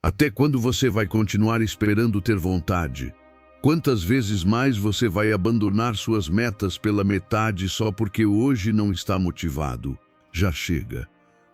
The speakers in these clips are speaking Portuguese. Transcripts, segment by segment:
Até quando você vai continuar esperando ter vontade? Quantas vezes mais você vai abandonar suas metas pela metade só porque hoje não está motivado? Já chega.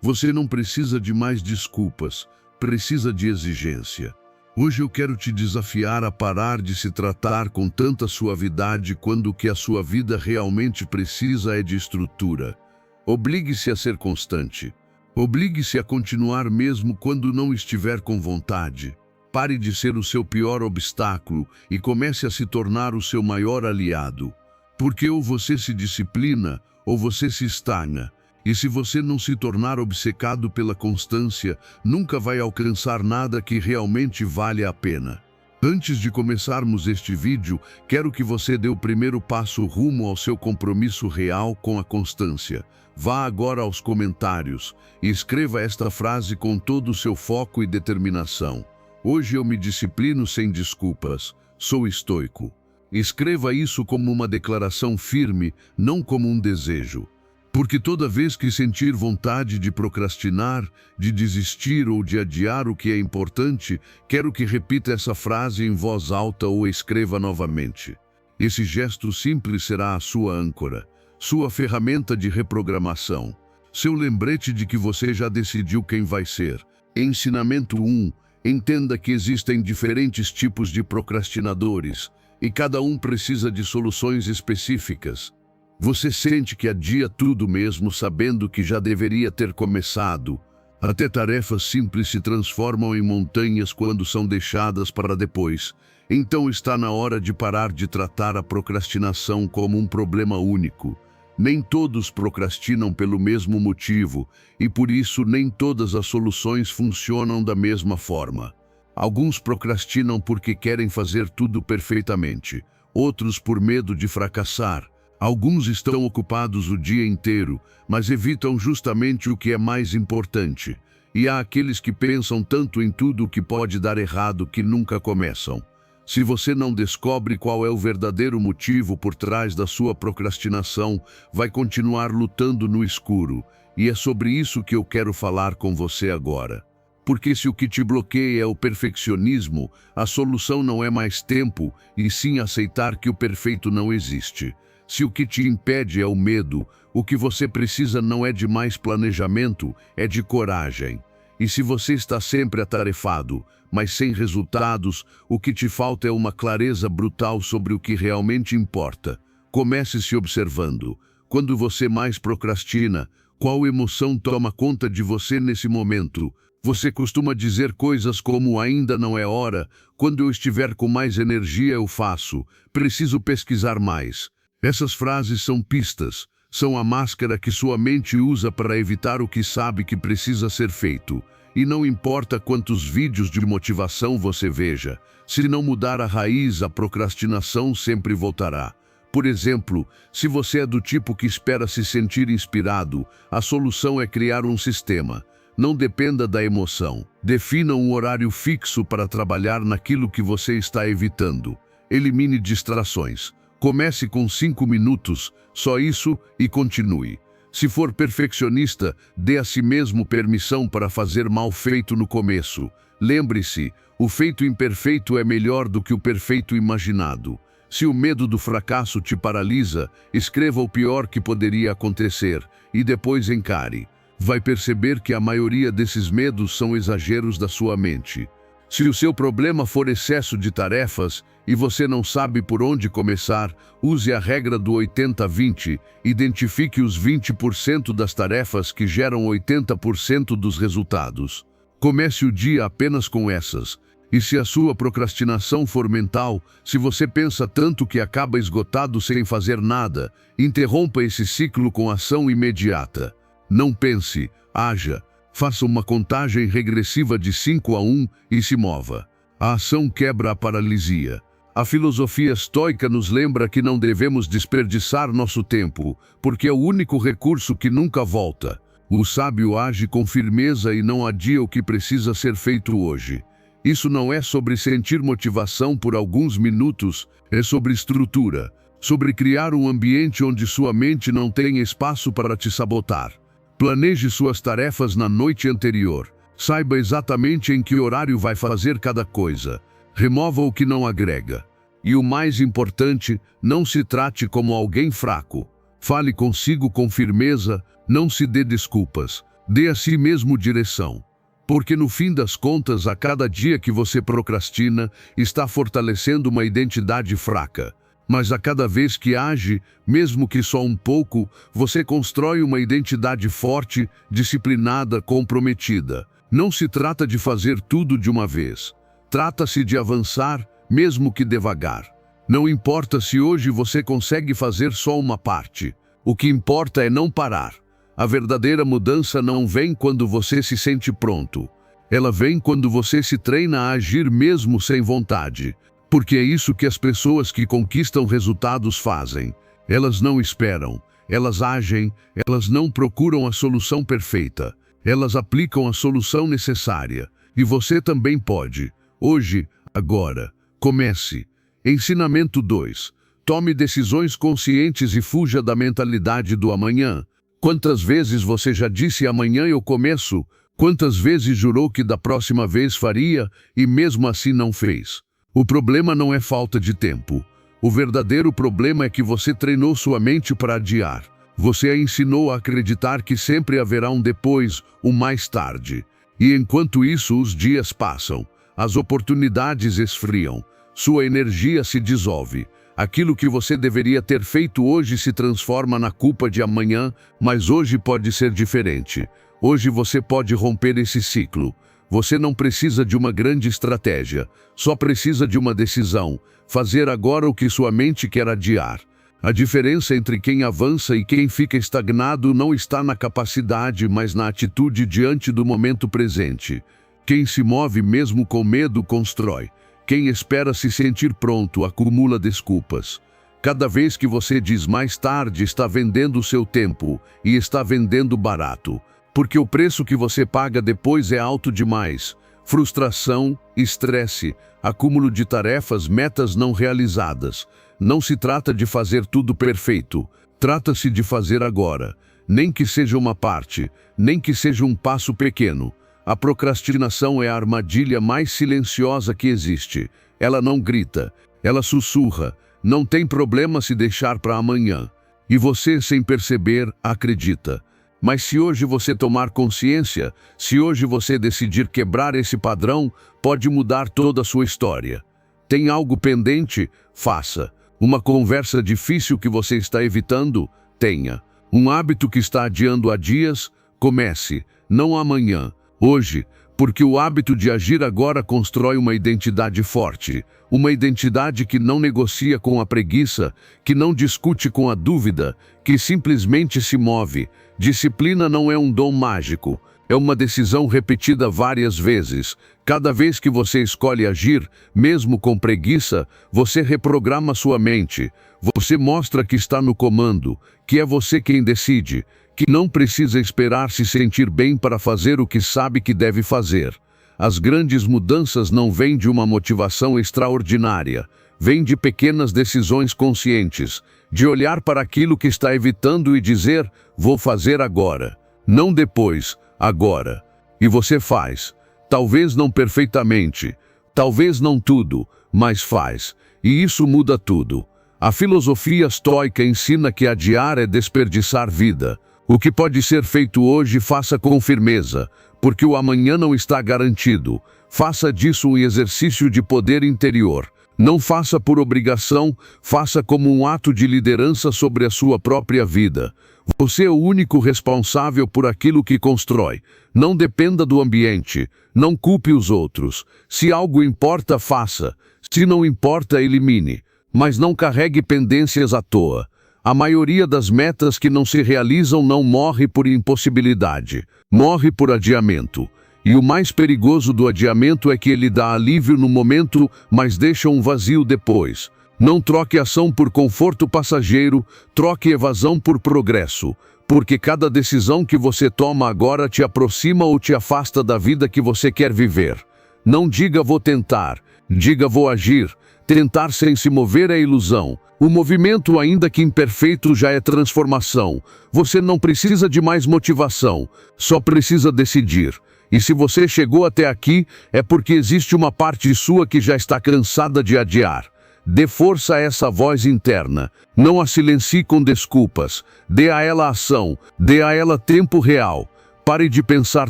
Você não precisa de mais desculpas, precisa de exigência. Hoje eu quero te desafiar a parar de se tratar com tanta suavidade quando o que a sua vida realmente precisa é de estrutura. Obrigue-se a ser constante. Obrigue-se a continuar mesmo quando não estiver com vontade. Pare de ser o seu pior obstáculo e comece a se tornar o seu maior aliado. Porque ou você se disciplina ou você se estagna. E se você não se tornar obcecado pela constância, nunca vai alcançar nada que realmente valha a pena. Antes de começarmos este vídeo, quero que você dê o primeiro passo rumo ao seu compromisso real com a constância. Vá agora aos comentários e escreva esta frase com todo o seu foco e determinação. Hoje eu me disciplino sem desculpas. Sou estoico. Escreva isso como uma declaração firme, não como um desejo. Porque toda vez que sentir vontade de procrastinar, de desistir ou de adiar o que é importante, quero que repita essa frase em voz alta ou escreva novamente. Esse gesto simples será a sua âncora, sua ferramenta de reprogramação, seu lembrete de que você já decidiu quem vai ser. Ensinamento 1. Entenda que existem diferentes tipos de procrastinadores e cada um precisa de soluções específicas. Você sente que adia tudo mesmo sabendo que já deveria ter começado. Até tarefas simples se transformam em montanhas quando são deixadas para depois. Então está na hora de parar de tratar a procrastinação como um problema único. Nem todos procrastinam pelo mesmo motivo e por isso nem todas as soluções funcionam da mesma forma. Alguns procrastinam porque querem fazer tudo perfeitamente, outros por medo de fracassar. Alguns estão ocupados o dia inteiro, mas evitam justamente o que é mais importante. E há aqueles que pensam tanto em tudo o que pode dar errado que nunca começam. Se você não descobre qual é o verdadeiro motivo por trás da sua procrastinação, vai continuar lutando no escuro. E é sobre isso que eu quero falar com você agora. Porque se o que te bloqueia é o perfeccionismo, a solução não é mais tempo, e sim aceitar que o perfeito não existe. Se o que te impede é o medo, o que você precisa não é de mais planejamento, é de coragem. E se você está sempre atarefado, mas sem resultados, o que te falta é uma clareza brutal sobre o que realmente importa. Comece se observando. Quando você mais procrastina, qual emoção toma conta de você nesse momento? Você costuma dizer coisas como ainda não é hora, quando eu estiver com mais energia eu faço, preciso pesquisar mais. Essas frases são pistas, são a máscara que sua mente usa para evitar o que sabe que precisa ser feito. E não importa quantos vídeos de motivação você veja, se não mudar a raiz, a procrastinação sempre voltará. Por exemplo, se você é do tipo que espera se sentir inspirado, a solução é criar um sistema. Não dependa da emoção. Defina um horário fixo para trabalhar naquilo que você está evitando. Elimine distrações. Comece com 5 minutos, só isso, e continue. Se for perfeccionista, dê a si mesmo permissão para fazer mal feito no começo. Lembre-se, o feito imperfeito é melhor do que o perfeito imaginado. Se o medo do fracasso te paralisa, escreva o pior que poderia acontecer e depois encare. Vai perceber que a maioria desses medos são exageros da sua mente. Se o seu problema for excesso de tarefas e você não sabe por onde começar, use a regra do 80-20, identifique os 20% das tarefas que geram 80% dos resultados. Comece o dia apenas com essas. E se a sua procrastinação for mental, se você pensa tanto que acaba esgotado sem fazer nada, interrompa esse ciclo com ação imediata. Não pense, haja. Faça uma contagem regressiva de 5 a 1 e se mova. A ação quebra a paralisia. A filosofia estoica nos lembra que não devemos desperdiçar nosso tempo, porque é o único recurso que nunca volta. O sábio age com firmeza e não adia o que precisa ser feito hoje. Isso não é sobre sentir motivação por alguns minutos, é sobre estrutura, sobre criar um ambiente onde sua mente não tenha espaço para te sabotar. Planeje suas tarefas na noite anterior. Saiba exatamente em que horário vai fazer cada coisa. Remova o que não agrega. E o mais importante, não se trate como alguém fraco. Fale consigo com firmeza, não se dê desculpas. Dê a si mesmo direção. Porque no fim das contas, a cada dia que você procrastina, está fortalecendo uma identidade fraca. Mas a cada vez que age, mesmo que só um pouco, você constrói uma identidade forte, disciplinada, comprometida. Não se trata de fazer tudo de uma vez. Trata-se de avançar, mesmo que devagar. Não importa se hoje você consegue fazer só uma parte. O que importa é não parar. A verdadeira mudança não vem quando você se sente pronto. Ela vem quando você se treina a agir mesmo sem vontade. Porque é isso que as pessoas que conquistam resultados fazem. Elas não esperam, elas agem, elas não procuram a solução perfeita. Elas aplicam a solução necessária. E você também pode. Hoje, agora. Comece. Ensinamento 2. Tome decisões conscientes e fuja da mentalidade do amanhã. Quantas vezes você já disse amanhã eu começo? Quantas vezes jurou que da próxima vez faria e mesmo assim não fez? O problema não é falta de tempo. O verdadeiro problema é que você treinou sua mente para adiar. Você a ensinou a acreditar que sempre haverá um depois, um mais tarde. E enquanto isso os dias passam, as oportunidades esfriam, sua energia se dissolve. Aquilo que você deveria ter feito hoje se transforma na culpa de amanhã, mas hoje pode ser diferente. Hoje você pode romper esse ciclo. Você não precisa de uma grande estratégia, só precisa de uma decisão, fazer agora o que sua mente quer adiar. A diferença entre quem avança e quem fica estagnado não está na capacidade, mas na atitude diante do momento presente. Quem se move mesmo com medo constrói. Quem espera se sentir pronto acumula desculpas. Cada vez que você diz mais tarde, está vendendo o seu tempo e está vendendo barato. Porque o preço que você paga depois é alto demais. Frustração, estresse, acúmulo de tarefas, metas não realizadas. Não se trata de fazer tudo perfeito. Trata-se de fazer agora. Nem que seja uma parte, nem que seja um passo pequeno. A procrastinação é a armadilha mais silenciosa que existe. Ela não grita, ela sussurra. Não tem problema se deixar para amanhã. E você, sem perceber, acredita. Mas se hoje você tomar consciência, se hoje você decidir quebrar esse padrão, pode mudar toda a sua história. Tem algo pendente? Faça. Uma conversa difícil que você está evitando? Tenha. Um hábito que está adiando há dias? Comece. Não amanhã. Hoje, porque o hábito de agir agora constrói uma identidade forte, uma identidade que não negocia com a preguiça, que não discute com a dúvida, que simplesmente se move. Disciplina não é um dom mágico, é uma decisão repetida várias vezes. Cada vez que você escolhe agir, mesmo com preguiça, você reprograma sua mente. Você mostra que está no comando, que é você quem decide, que não precisa esperar se sentir bem para fazer o que sabe que deve fazer. As grandes mudanças não vêm de uma motivação extraordinária, vêm de pequenas decisões conscientes, de olhar para aquilo que está evitando e dizer, vou fazer agora, não depois, agora. E você faz, talvez não perfeitamente, talvez não tudo, mas faz, e isso muda tudo. A filosofia estoica ensina que adiar é desperdiçar vida. O que pode ser feito hoje, faça com firmeza, porque o amanhã não está garantido. Faça disso um exercício de poder interior. Não faça por obrigação, faça como um ato de liderança sobre a sua própria vida. Você é o único responsável por aquilo que constrói. Não dependa do ambiente, não culpe os outros. Se algo importa, faça. Se não importa, elimine. Mas não carregue pendências à toa. A maioria das metas que não se realizam não morre por impossibilidade, morre por adiamento. E o mais perigoso do adiamento é que ele dá alívio no momento, mas deixa um vazio depois. Não troque ação por conforto passageiro, troque evasão por progresso. Porque cada decisão que você toma agora te aproxima ou te afasta da vida que você quer viver. Não diga vou tentar, diga vou agir. Tentar sem se mover é ilusão. O movimento, ainda que imperfeito, já é transformação. Você não precisa de mais motivação, só precisa decidir. E se você chegou até aqui, é porque existe uma parte sua que já está cansada de adiar. Dê força a essa voz interna. Não a silencie com desculpas. Dê a ela ação. Dê a ela tempo real. Pare de pensar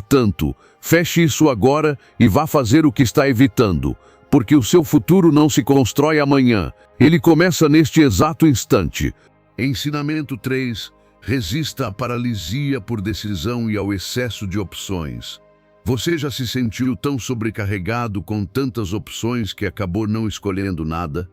tanto. Feche isso agora e vá fazer o que está evitando. Porque o seu futuro não se constrói amanhã. Ele começa neste exato instante. Ensinamento 3. Resista à paralisia por decisão e ao excesso de opções. Você já se sentiu tão sobrecarregado com tantas opções que acabou não escolhendo nada?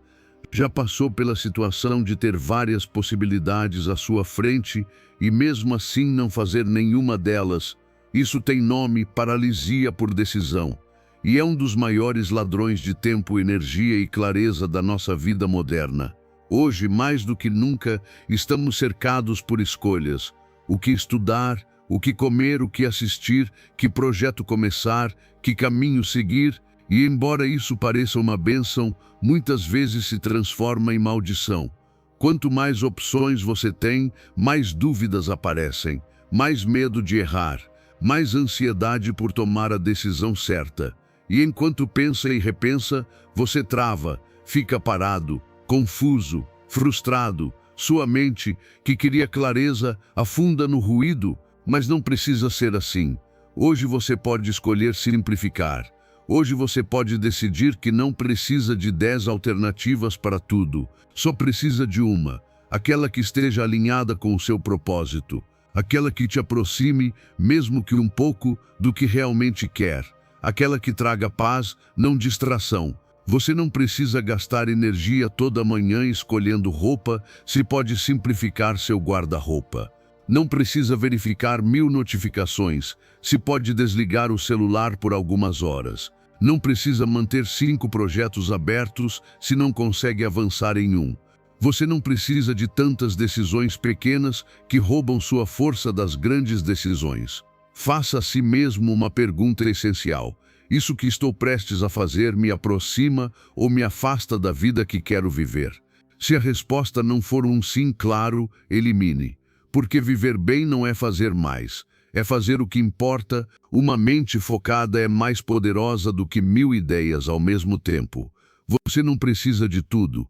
Já passou pela situação de ter várias possibilidades à sua frente e mesmo assim não fazer nenhuma delas? Isso tem nome paralisia por decisão e é um dos maiores ladrões de tempo, energia e clareza da nossa vida moderna. Hoje, mais do que nunca, estamos cercados por escolhas. O que estudar, o que comer, o que assistir, que projeto começar, que caminho seguir, e embora isso pareça uma bênção, muitas vezes se transforma em maldição. Quanto mais opções você tem, mais dúvidas aparecem, mais medo de errar, mais ansiedade por tomar a decisão certa. E enquanto pensa e repensa, você trava, fica parado, confuso, frustrado. Sua mente, que queria clareza, afunda no ruído, mas não precisa ser assim. Hoje você pode escolher simplificar. Hoje você pode decidir que não precisa de 10 alternativas para tudo. Só precisa de uma, aquela que esteja alinhada com o seu propósito. Aquela que te aproxime, mesmo que um pouco, do que realmente quer. Aquela que traga paz, não distração. Você não precisa gastar energia toda manhã escolhendo roupa, se pode simplificar seu guarda-roupa. Não precisa verificar 1000 notificações, se pode desligar o celular por algumas horas. Não precisa manter 5 projetos abertos, se não consegue avançar em um. Você não precisa de tantas decisões pequenas que roubam sua força das grandes decisões. Faça a si mesmo uma pergunta essencial. Isso que estou prestes a fazer me aproxima ou me afasta da vida que quero viver? Se a resposta não for um sim claro, elimine. Porque viver bem não é fazer mais, é fazer o que importa. Uma mente focada é mais poderosa do que 1000 ideias ao mesmo tempo. Você não precisa de tudo.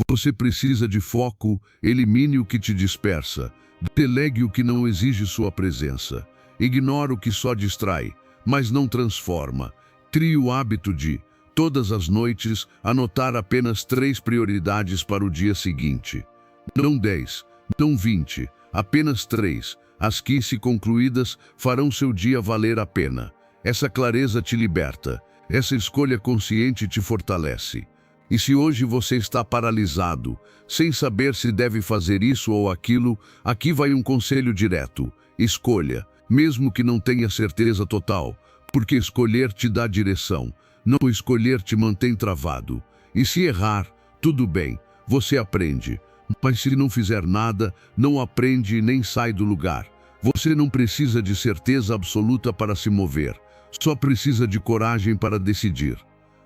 Você precisa de foco. Elimine o que te dispersa. Delegue o que não exige sua presença. Ignore o que só distrai, mas não transforma. Crie o hábito de, todas as noites, anotar apenas 3 prioridades para o dia seguinte. Não 10, não 20, apenas 3. As que, se concluídas, farão seu dia valer a pena. Essa clareza te liberta. Essa escolha consciente te fortalece. E se hoje você está paralisado, sem saber se deve fazer isso ou aquilo, aqui vai um conselho direto. Escolha, mesmo que não tenha certeza total, porque escolher te dá direção. Não escolher te mantém travado. E se errar, tudo bem, você aprende. Mas se não fizer nada, não aprende e nem sai do lugar. Você não precisa de certeza absoluta para se mover. Só precisa de coragem para decidir.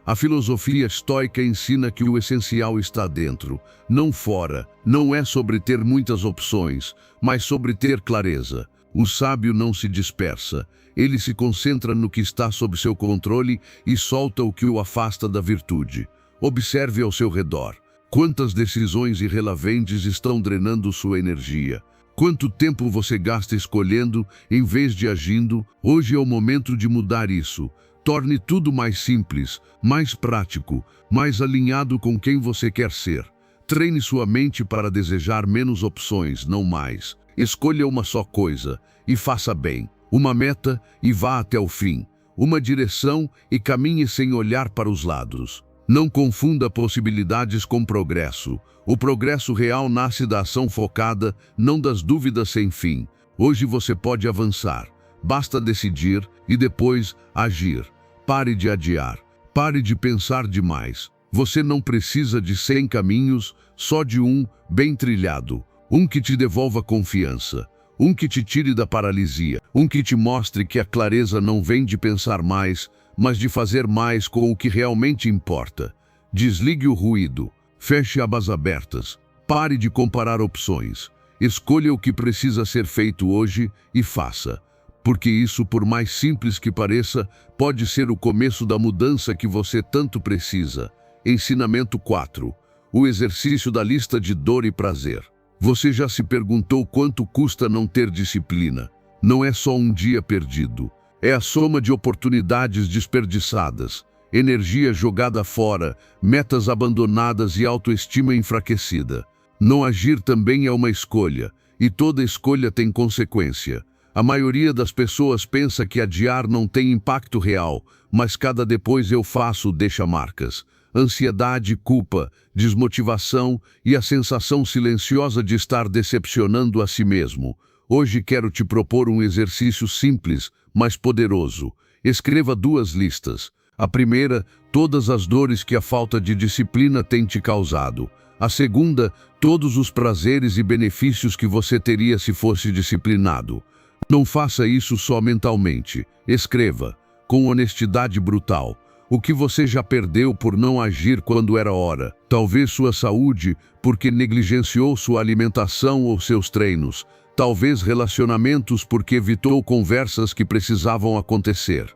A filosofia estoica ensina que o essencial está dentro, não fora. Não é sobre ter muitas opções, mas sobre ter clareza. O sábio não se dispersa. Ele se concentra no que está sob seu controle e solta o que o afasta da virtude. Observe ao seu redor. Quantas decisões irrelevantes estão drenando sua energia? Quanto tempo você gasta escolhendo em vez de agindo? Hoje é o momento de mudar isso. Torne tudo mais simples, mais prático, mais alinhado com quem você quer ser. Treine sua mente para desejar menos opções, não mais. Escolha uma só coisa e faça bem. Uma meta e vá até o fim. Uma direção e caminhe sem olhar para os lados. Não confunda possibilidades com progresso. O progresso real nasce da ação focada, não das dúvidas sem fim. Hoje você pode avançar. Basta decidir e depois agir. Pare de adiar. Pare de pensar demais. Você não precisa de 100 caminhos, só de um bem trilhado. Um que te devolva confiança. Um que te tire da paralisia. Um que te mostre que a clareza não vem de pensar mais, mas de fazer mais com o que realmente importa. Desligue o ruído. Feche abas abertas. Pare de comparar opções. Escolha o que precisa ser feito hoje e faça. porque isso, por mais simples que pareça, pode ser o começo da mudança que você tanto precisa. Ensinamento 4. O exercício da lista de dor e prazer. Você já se perguntou quanto custa não ter disciplina? Não é só um dia perdido. É a soma de oportunidades desperdiçadas, energia jogada fora, metas abandonadas e autoestima enfraquecida. Não agir também é uma escolha, e toda escolha tem consequência. A maioria das pessoas pensa que adiar não tem impacto real, mas cada depois eu faço deixa marcas. Ansiedade, culpa, desmotivação e a sensação silenciosa de estar decepcionando a si mesmo. Hoje quero te propor um exercício simples, mas poderoso. Escreva 2 listas. A primeira, todas as dores que a falta de disciplina tem te causado. A segunda, todos os prazeres e benefícios que você teria se fosse disciplinado. Não faça isso só mentalmente. Escreva, com honestidade brutal, o que você já perdeu por não agir quando era hora. Talvez sua saúde, porque negligenciou sua alimentação ou seus treinos. Talvez relacionamentos, porque evitou conversas que precisavam acontecer.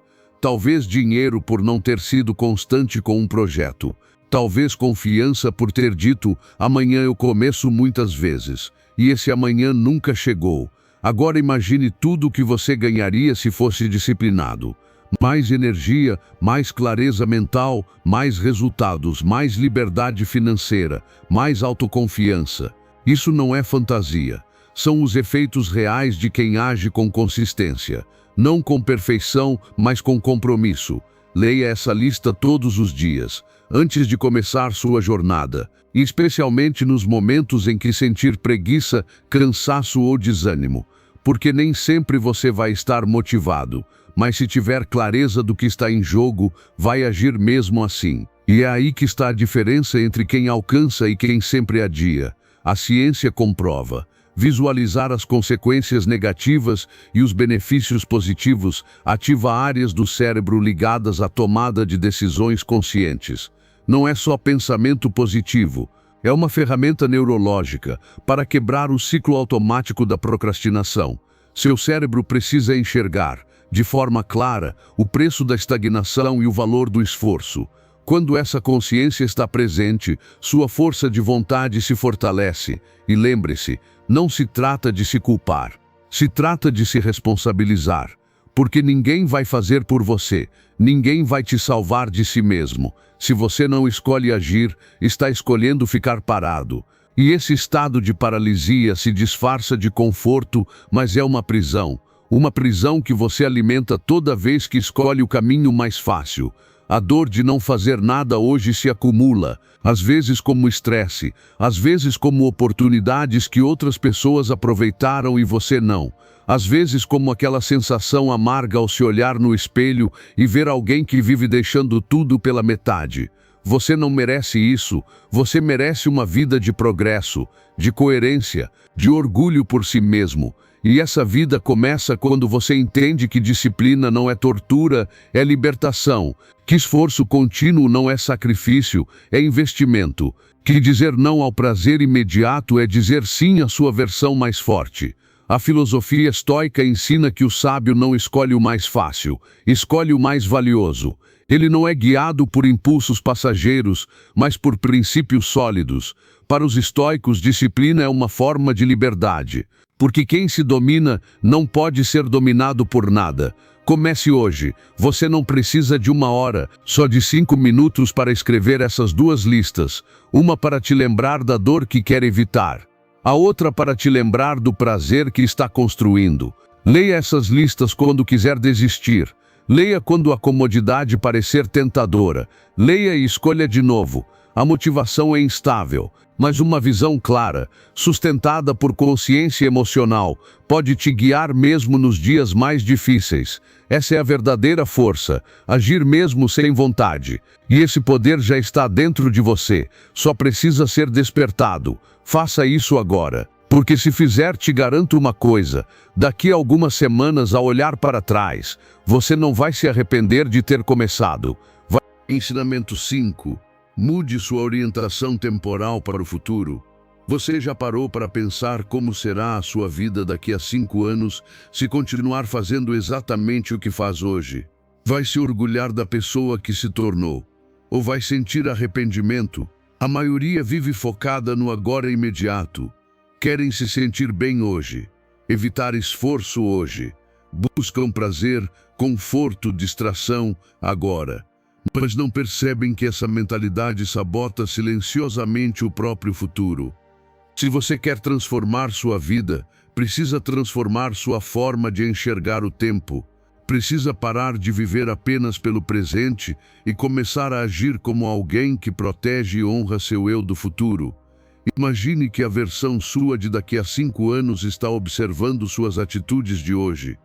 Talvez dinheiro, por não ter sido constante com um projeto. Talvez confiança, por ter dito, amanhã eu começo muitas vezes. E esse amanhã nunca chegou. Agora imagine tudo o que você ganharia se fosse disciplinado. Mais energia, mais clareza mental, mais resultados, mais liberdade financeira, mais autoconfiança. Isso não é fantasia. São os efeitos reais de quem age com consistência. Não com perfeição, mas com compromisso. Leia essa lista todos os dias, antes de começar sua jornada, e especialmente nos momentos em que sentir preguiça, cansaço ou desânimo. Porque nem sempre você vai estar motivado, mas se tiver clareza do que está em jogo, vai agir mesmo assim. E é aí que está a diferença entre quem alcança e quem sempre adia. A ciência comprova. Visualizar as consequências negativas e os benefícios positivos ativa áreas do cérebro ligadas à tomada de decisões conscientes. Não é só pensamento positivo, é uma ferramenta neurológica para quebrar o ciclo automático da procrastinação. Seu cérebro precisa enxergar, de forma clara, o preço da estagnação e o valor do esforço. Quando essa consciência está presente, sua força de vontade se fortalece. E lembre-se, não se trata de se culpar, se trata de se responsabilizar. Porque ninguém vai fazer por você, ninguém vai te salvar de si mesmo. Se você não escolhe agir, está escolhendo ficar parado. E esse estado de paralisia se disfarça de conforto, mas é uma prisão. Uma prisão que você alimenta toda vez que escolhe o caminho mais fácil. A dor de não fazer nada hoje se acumula, às vezes como estresse, às vezes como oportunidades que outras pessoas aproveitaram e você não. Às vezes como aquela sensação amarga ao se olhar no espelho e ver alguém que vive deixando tudo pela metade. Você não merece isso, você merece uma vida de progresso, de coerência, de orgulho por si mesmo. E essa vida começa quando você entende que disciplina não é tortura, é libertação. Que esforço contínuo não é sacrifício, é investimento. Que dizer não ao prazer imediato é dizer sim à sua versão mais forte. A filosofia estoica ensina que o sábio não escolhe o mais fácil, escolhe o mais valioso. Ele não é guiado por impulsos passageiros, mas por princípios sólidos. Para os estoicos, disciplina é uma forma de liberdade. Porque quem se domina não pode ser dominado por nada. Comece hoje. Você não precisa de 1 hora, só de 5 minutos para escrever essas 2 listas. Uma para te lembrar da dor que quer evitar. A outra para te lembrar do prazer que está construindo. Leia essas listas quando quiser desistir. Leia quando a comodidade parecer tentadora. Leia e escolha de novo. A motivação é instável, mas uma visão clara, sustentada por consciência emocional, pode te guiar mesmo nos dias mais difíceis. Essa é a verdadeira força, agir mesmo sem vontade. E esse poder já está dentro de você, só precisa ser despertado. Faça isso agora, porque se fizer, te garanto uma coisa, daqui a algumas semanas, ao olhar para trás, você não vai se arrepender de ter começado. Ensinamento 5. Mude sua orientação temporal para o futuro. Você já parou para pensar como será a sua vida daqui a 5 anos se continuar fazendo exatamente o que faz hoje? Vai se orgulhar da pessoa que se tornou? Ou vai sentir arrependimento? A maioria vive focada no agora imediato. Querem se sentir bem hoje, evitar esforço hoje. Buscam prazer, conforto, distração agora. Mas não percebem que essa mentalidade sabota silenciosamente o próprio futuro. Se você quer transformar sua vida, precisa transformar sua forma de enxergar o tempo. Precisa parar de viver apenas pelo presente e começar a agir como alguém que protege e honra seu eu do futuro. Imagine que a versão sua de daqui a 5 anos está observando suas atitudes de hoje.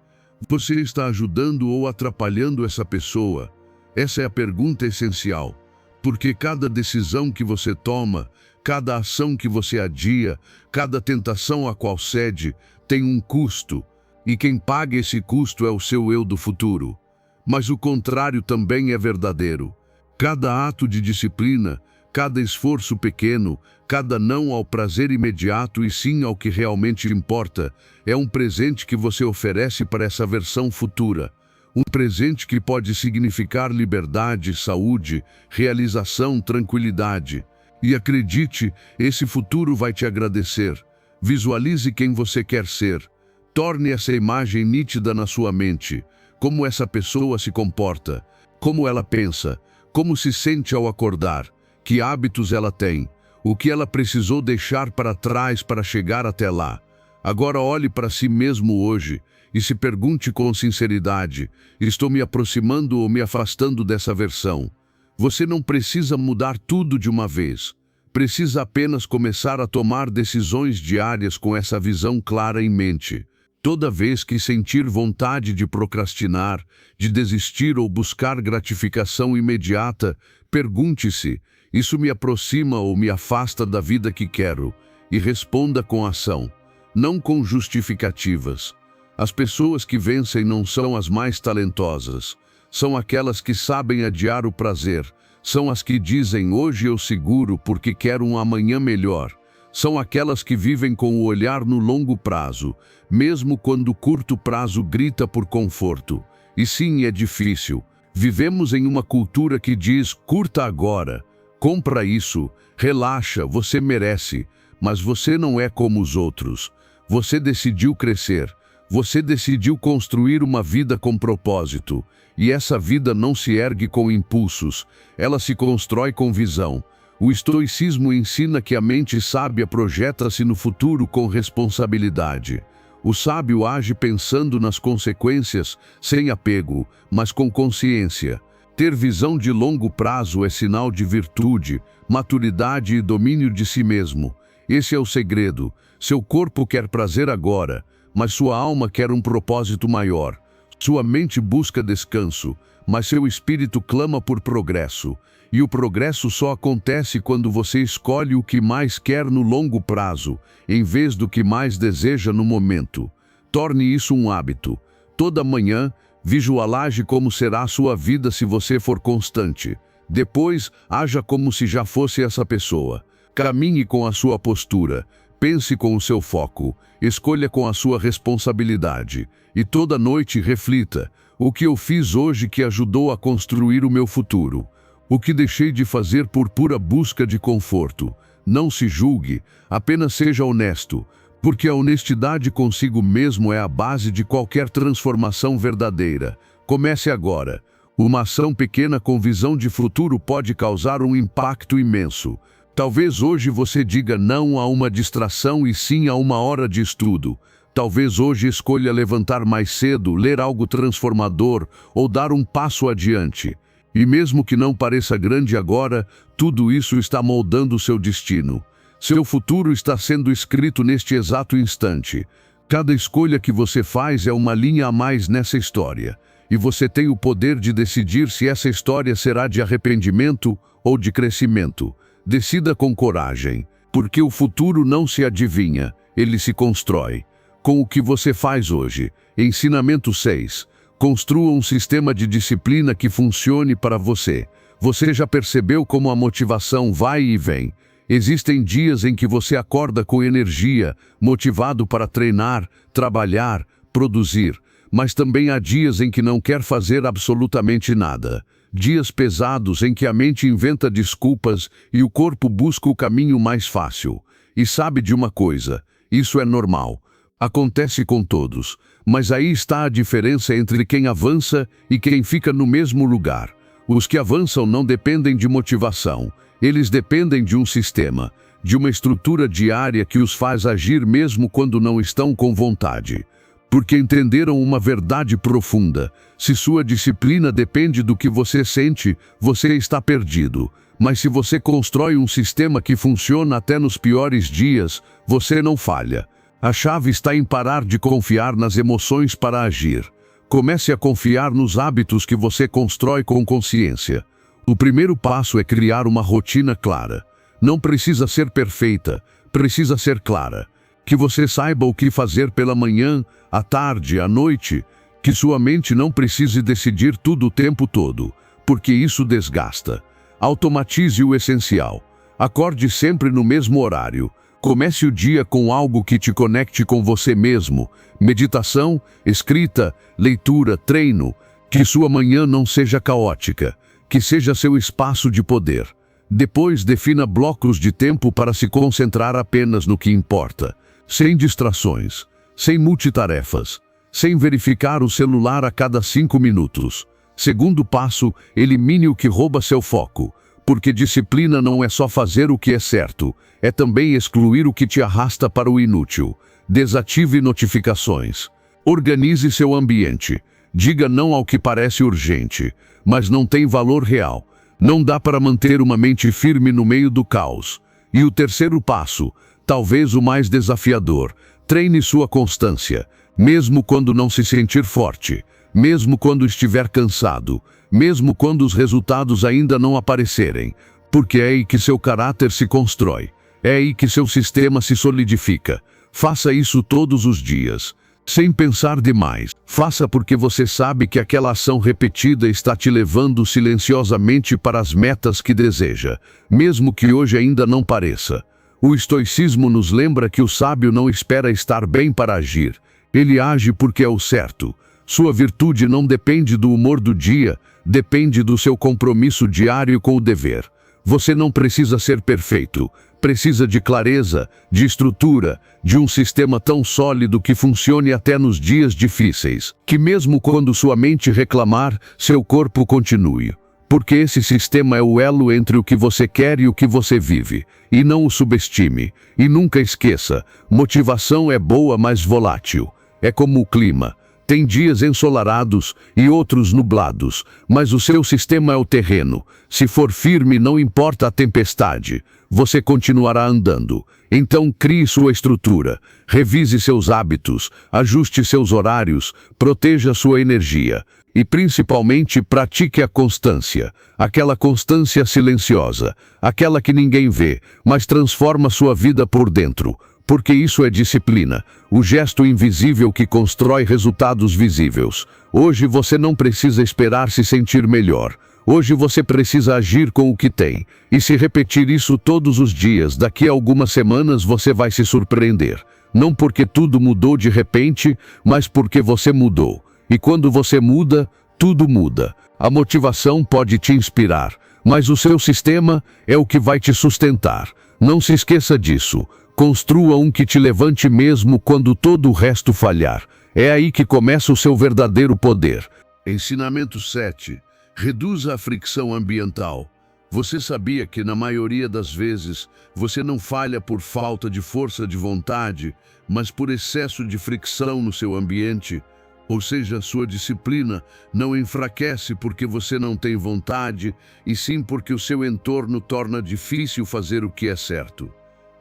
Você está ajudando ou atrapalhando essa pessoa? Essa é a pergunta essencial, porque cada decisão que você toma, cada ação que você adia, cada tentação a qual cede, tem um custo, e quem paga esse custo é o seu eu do futuro. Mas o contrário também é verdadeiro. Cada ato de disciplina, cada esforço pequeno, cada não ao prazer imediato e sim ao que realmente importa, é um presente que você oferece para essa versão futura. Um presente que pode significar liberdade, saúde, realização, tranquilidade. E acredite, esse futuro vai te agradecer. Visualize quem você quer ser. Torne essa imagem nítida na sua mente. Como essa pessoa se comporta, como ela pensa, como se sente ao acordar, que hábitos ela tem, o que ela precisou deixar para trás para chegar até lá. Agora olhe para si mesmo hoje e se pergunte com sinceridade: estou me aproximando ou me afastando dessa versão? Você não precisa mudar tudo de uma vez. Precisa apenas começar a tomar decisões diárias com essa visão clara em mente. Toda vez que sentir vontade de procrastinar, de desistir ou buscar gratificação imediata, pergunte-se: isso me aproxima ou me afasta da vida que quero? E responda com ação, não com justificativas. As pessoas que vencem não são as mais talentosas. São aquelas que sabem adiar o prazer. São as que dizem: hoje eu seguro porque quero um amanhã melhor. São aquelas que vivem com o olhar no longo prazo, mesmo quando o curto prazo grita por conforto. E sim, é difícil. Vivemos em uma cultura que diz: curta agora, compra isso, relaxa, você merece. Mas você não é como os outros. Você decidiu crescer. Você decidiu construir uma vida com propósito. E essa vida não se ergue com impulsos, ela se constrói com visão. O estoicismo ensina que a mente sábia projeta-se no futuro com responsabilidade. O sábio age pensando nas consequências, sem apego, mas com consciência. Ter visão de longo prazo é sinal de virtude, maturidade e domínio de si mesmo. Esse é o segredo. Seu corpo quer prazer agora, mas sua alma quer um propósito maior. Sua mente busca descanso, mas seu espírito clama por progresso. E o progresso só acontece quando você escolhe o que mais quer no longo prazo, em vez do que mais deseja no momento. Torne isso um hábito. Toda manhã, visualize como será a sua vida se você for constante. Depois, haja como se já fosse essa pessoa. Caminhe com a sua postura. Pense com o seu foco, escolha com a sua responsabilidade e toda noite reflita: o que eu fiz hoje que ajudou a construir o meu futuro? O que deixei de fazer por pura busca de conforto? Não se julgue, apenas seja honesto, porque a honestidade consigo mesmo é a base de qualquer transformação verdadeira. Comece agora. Uma ação pequena com visão de futuro pode causar um impacto imenso. Talvez hoje você diga não a uma distração e sim a uma hora de estudo. Talvez hoje escolha levantar mais cedo, ler algo transformador ou dar um passo adiante. E mesmo que não pareça grande agora, tudo isso está moldando seu destino. Seu futuro está sendo escrito neste exato instante. Cada escolha que você faz é uma linha a mais nessa história. E você tem o poder de decidir se essa história será de arrependimento ou de crescimento. Decida com coragem, porque o futuro não se adivinha, ele se constrói. Com o que você faz hoje. Ensinamento 6. Construa um sistema de disciplina que funcione para você. Você já percebeu como a motivação vai e vem? Existem dias em que você acorda com energia, motivado para treinar, trabalhar, produzir, mas também há dias em que não quer fazer absolutamente nada. Dias pesados em que a mente inventa desculpas e o corpo busca o caminho mais fácil. E sabe de uma coisa, isso é normal. Acontece com todos, mas aí está a diferença entre quem avança e quem fica no mesmo lugar. Os que avançam não dependem de motivação, eles dependem de um sistema, de uma estrutura diária que os faz agir mesmo quando não estão com vontade. Porque entenderam uma verdade profunda: se sua disciplina depende do que você sente, você está perdido. Mas se você constrói um sistema que funciona até nos piores dias, você não falha. A chave está em parar de confiar nas emoções para agir. Comece a confiar nos hábitos que você constrói com consciência. O primeiro passo é criar uma rotina clara. Não precisa ser perfeita, precisa ser clara. Que você saiba o que fazer pela manhã, à tarde, à noite. Que sua mente não precise decidir tudo o tempo todo, porque isso desgasta. Automatize o essencial. Acorde sempre no mesmo horário. Comece o dia com algo que te conecte com você mesmo. Meditação, escrita, leitura, treino. Que sua manhã não seja caótica. Que seja seu espaço de poder. Depois, defina blocos de tempo para se concentrar apenas no que importa. Sem distrações, sem multitarefas, sem verificar o celular a cada 5 minutos. Segundo passo, elimine o que rouba seu foco. Porque disciplina não é só fazer o que é certo, é também excluir o que te arrasta para o inútil. Desative notificações. Organize seu ambiente. Diga não ao que parece urgente, mas não tem valor real. Não dá para manter uma mente firme no meio do caos. E o terceiro passo, talvez o mais desafiador: treine sua constância, mesmo quando não se sentir forte, mesmo quando estiver cansado, mesmo quando os resultados ainda não aparecerem, porque é aí que seu caráter se constrói, é aí que seu sistema se solidifica. Faça isso todos os dias, sem pensar demais. Faça porque você sabe que aquela ação repetida está te levando silenciosamente para as metas que deseja, mesmo que hoje ainda não pareça. O estoicismo nos lembra que o sábio não espera estar bem para agir, ele age porque é o certo. Sua virtude não depende do humor do dia, depende do seu compromisso diário com o dever. Você não precisa ser perfeito, precisa de clareza, de estrutura, de um sistema tão sólido que funcione até nos dias difíceis, que mesmo quando sua mente reclamar, seu corpo continue. Porque esse sistema é o elo entre o que você quer e o que você vive. E não o subestime. E nunca esqueça, motivação é boa, mas volátil. É como o clima. Tem dias ensolarados e outros nublados, mas o seu sistema é o terreno. Se for firme, não importa a tempestade, você continuará andando. Então crie sua estrutura, revise seus hábitos, ajuste seus horários, proteja sua energia e principalmente pratique a constância, aquela constância silenciosa, aquela que ninguém vê, mas transforma sua vida por dentro. Porque isso é disciplina, o gesto invisível que constrói resultados visíveis. Hoje você não precisa esperar se sentir melhor. Hoje você precisa agir com o que tem. E se repetir isso todos os dias, daqui a algumas semanas você vai se surpreender. Não porque tudo mudou de repente, mas porque você mudou. E quando você muda, tudo muda. A motivação pode te inspirar, mas o seu sistema é o que vai te sustentar. Não se esqueça disso. Construa um que te levante mesmo quando todo o resto falhar. É aí que começa o seu verdadeiro poder. Ensinamento 7. Reduza a fricção ambiental. Você sabia que na maioria das vezes você não falha por falta de força de vontade, mas por excesso de fricção no seu ambiente? Ou seja, sua disciplina não enfraquece porque você não tem vontade, e sim porque o seu entorno torna difícil fazer o que é certo.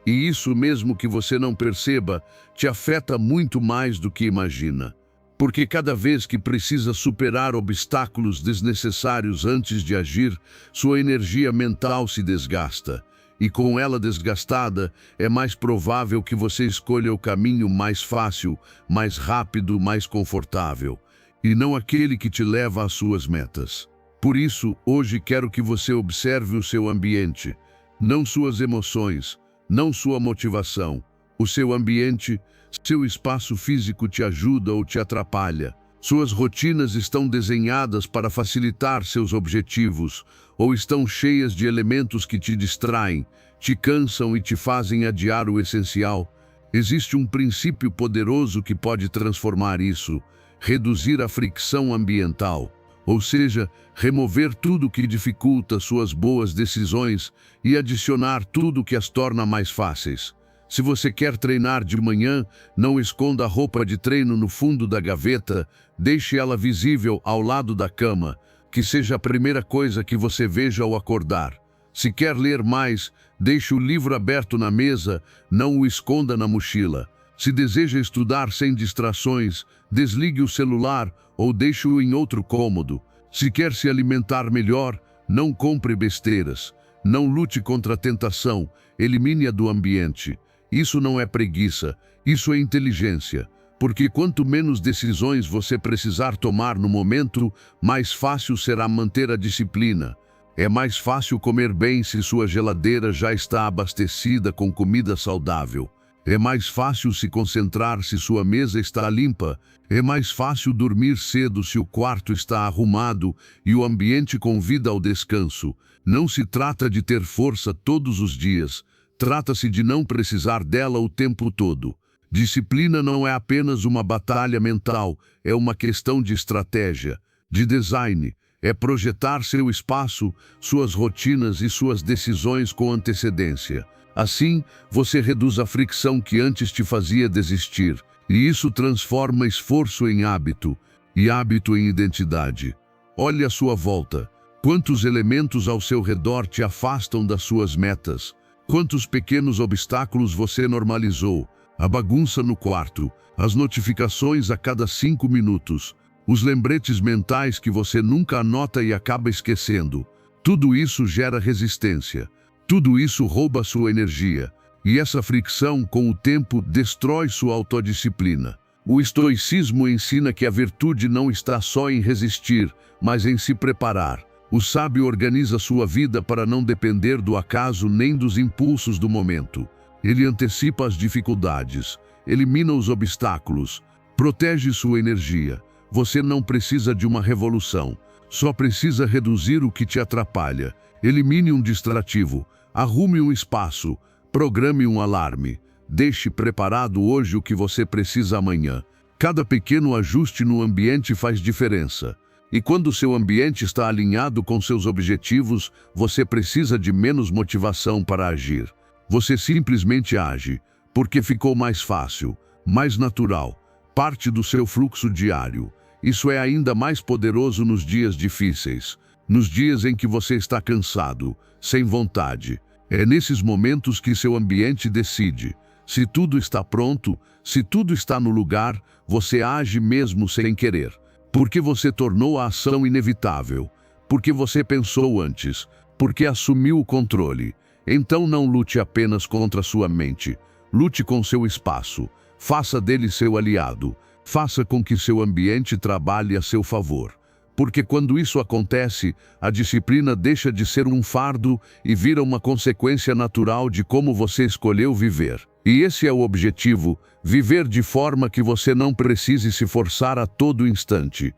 E isso, mesmo que você não perceba, te afeta muito mais do que imagina. Porque cada vez que precisa superar obstáculos desnecessários antes de agir, sua energia mental se desgasta. E com ela desgastada, é mais provável que você escolha o caminho mais fácil, mais rápido, mais confortável, e não aquele que te leva às suas metas. Por isso, hoje quero que você observe o seu ambiente. Não suas emoções, não sua motivação. O seu ambiente, seu espaço físico te ajuda ou te atrapalha. Suas rotinas estão desenhadas para facilitar seus objetivos ou estão cheias de elementos que te distraem, te cansam e te fazem adiar o essencial. Existe um princípio poderoso que pode transformar isso: reduzir a fricção ambiental, ou seja, remover tudo que dificulta suas boas decisões e adicionar tudo que as torna mais fáceis. Se você quer treinar de manhã, não esconda a roupa de treino no fundo da gaveta, deixe ela visível ao lado da cama, que seja a primeira coisa que você veja ao acordar. Se quer ler mais, deixe o livro aberto na mesa, não o esconda na mochila. Se deseja estudar sem distrações, desligue o celular ou deixe-o em outro cômodo. Se quer se alimentar melhor, não compre besteiras. Não lute contra a tentação, elimine-a do ambiente. Isso não é preguiça, isso é inteligência. Porque quanto menos decisões você precisar tomar no momento, mais fácil será manter a disciplina. É mais fácil comer bem se sua geladeira já está abastecida com comida saudável. É mais fácil se concentrar se sua mesa está limpa. É mais fácil dormir cedo se o quarto está arrumado e o ambiente convida ao descanso. Não se trata de ter força todos os dias. Trata-se de não precisar dela o tempo todo. Disciplina não é apenas uma batalha mental, é uma questão de estratégia, de design. É projetar seu espaço, suas rotinas e suas decisões com antecedência. Assim, você reduz a fricção que antes te fazia desistir, e isso transforma esforço em hábito, e hábito em identidade. Olhe à sua volta. Quantos elementos ao seu redor te afastam das suas metas? Quantos pequenos obstáculos você normalizou? A bagunça no quarto, as notificações a cada 5 minutos, os lembretes mentais que você nunca anota e acaba esquecendo. Tudo isso gera resistência. Tudo isso rouba sua energia. E essa fricção, com o tempo, destrói sua autodisciplina. O estoicismo ensina que a virtude não está só em resistir, mas em se preparar. O sábio organiza sua vida para não depender do acaso nem dos impulsos do momento. Ele antecipa as dificuldades, elimina os obstáculos, protege sua energia. Você não precisa de uma revolução, só precisa reduzir o que te atrapalha. Elimine um distrativo, arrume um espaço, programe um alarme. Deixe preparado hoje o que você precisa amanhã. Cada pequeno ajuste no ambiente faz diferença. E quando seu ambiente está alinhado com seus objetivos, você precisa de menos motivação para agir. Você simplesmente age, porque ficou mais fácil, mais natural, parte do seu fluxo diário. Isso é ainda mais poderoso nos dias difíceis, nos dias em que você está cansado, sem vontade. É nesses momentos que seu ambiente decide. Se tudo está pronto, se tudo está no lugar, você age mesmo sem querer. Porque você tornou a ação inevitável, porque você pensou antes, porque assumiu o controle. Então não lute apenas contra sua mente, lute com seu espaço, faça dele seu aliado, faça com que seu ambiente trabalhe a seu favor. Porque quando isso acontece, a disciplina deixa de ser um fardo e vira uma consequência natural de como você escolheu viver. E esse é o objetivo: viver de forma que você não precise se forçar a todo instante.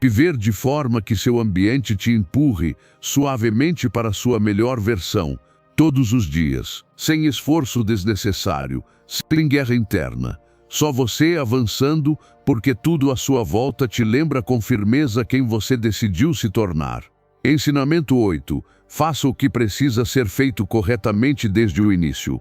Viver de forma que seu ambiente te empurre suavemente para sua melhor versão, todos os dias, sem esforço desnecessário, sem guerra interna. Só você avançando, porque tudo à sua volta te lembra com firmeza quem você decidiu se tornar. Ensinamento 8. Faça o que precisa ser feito corretamente desde o início.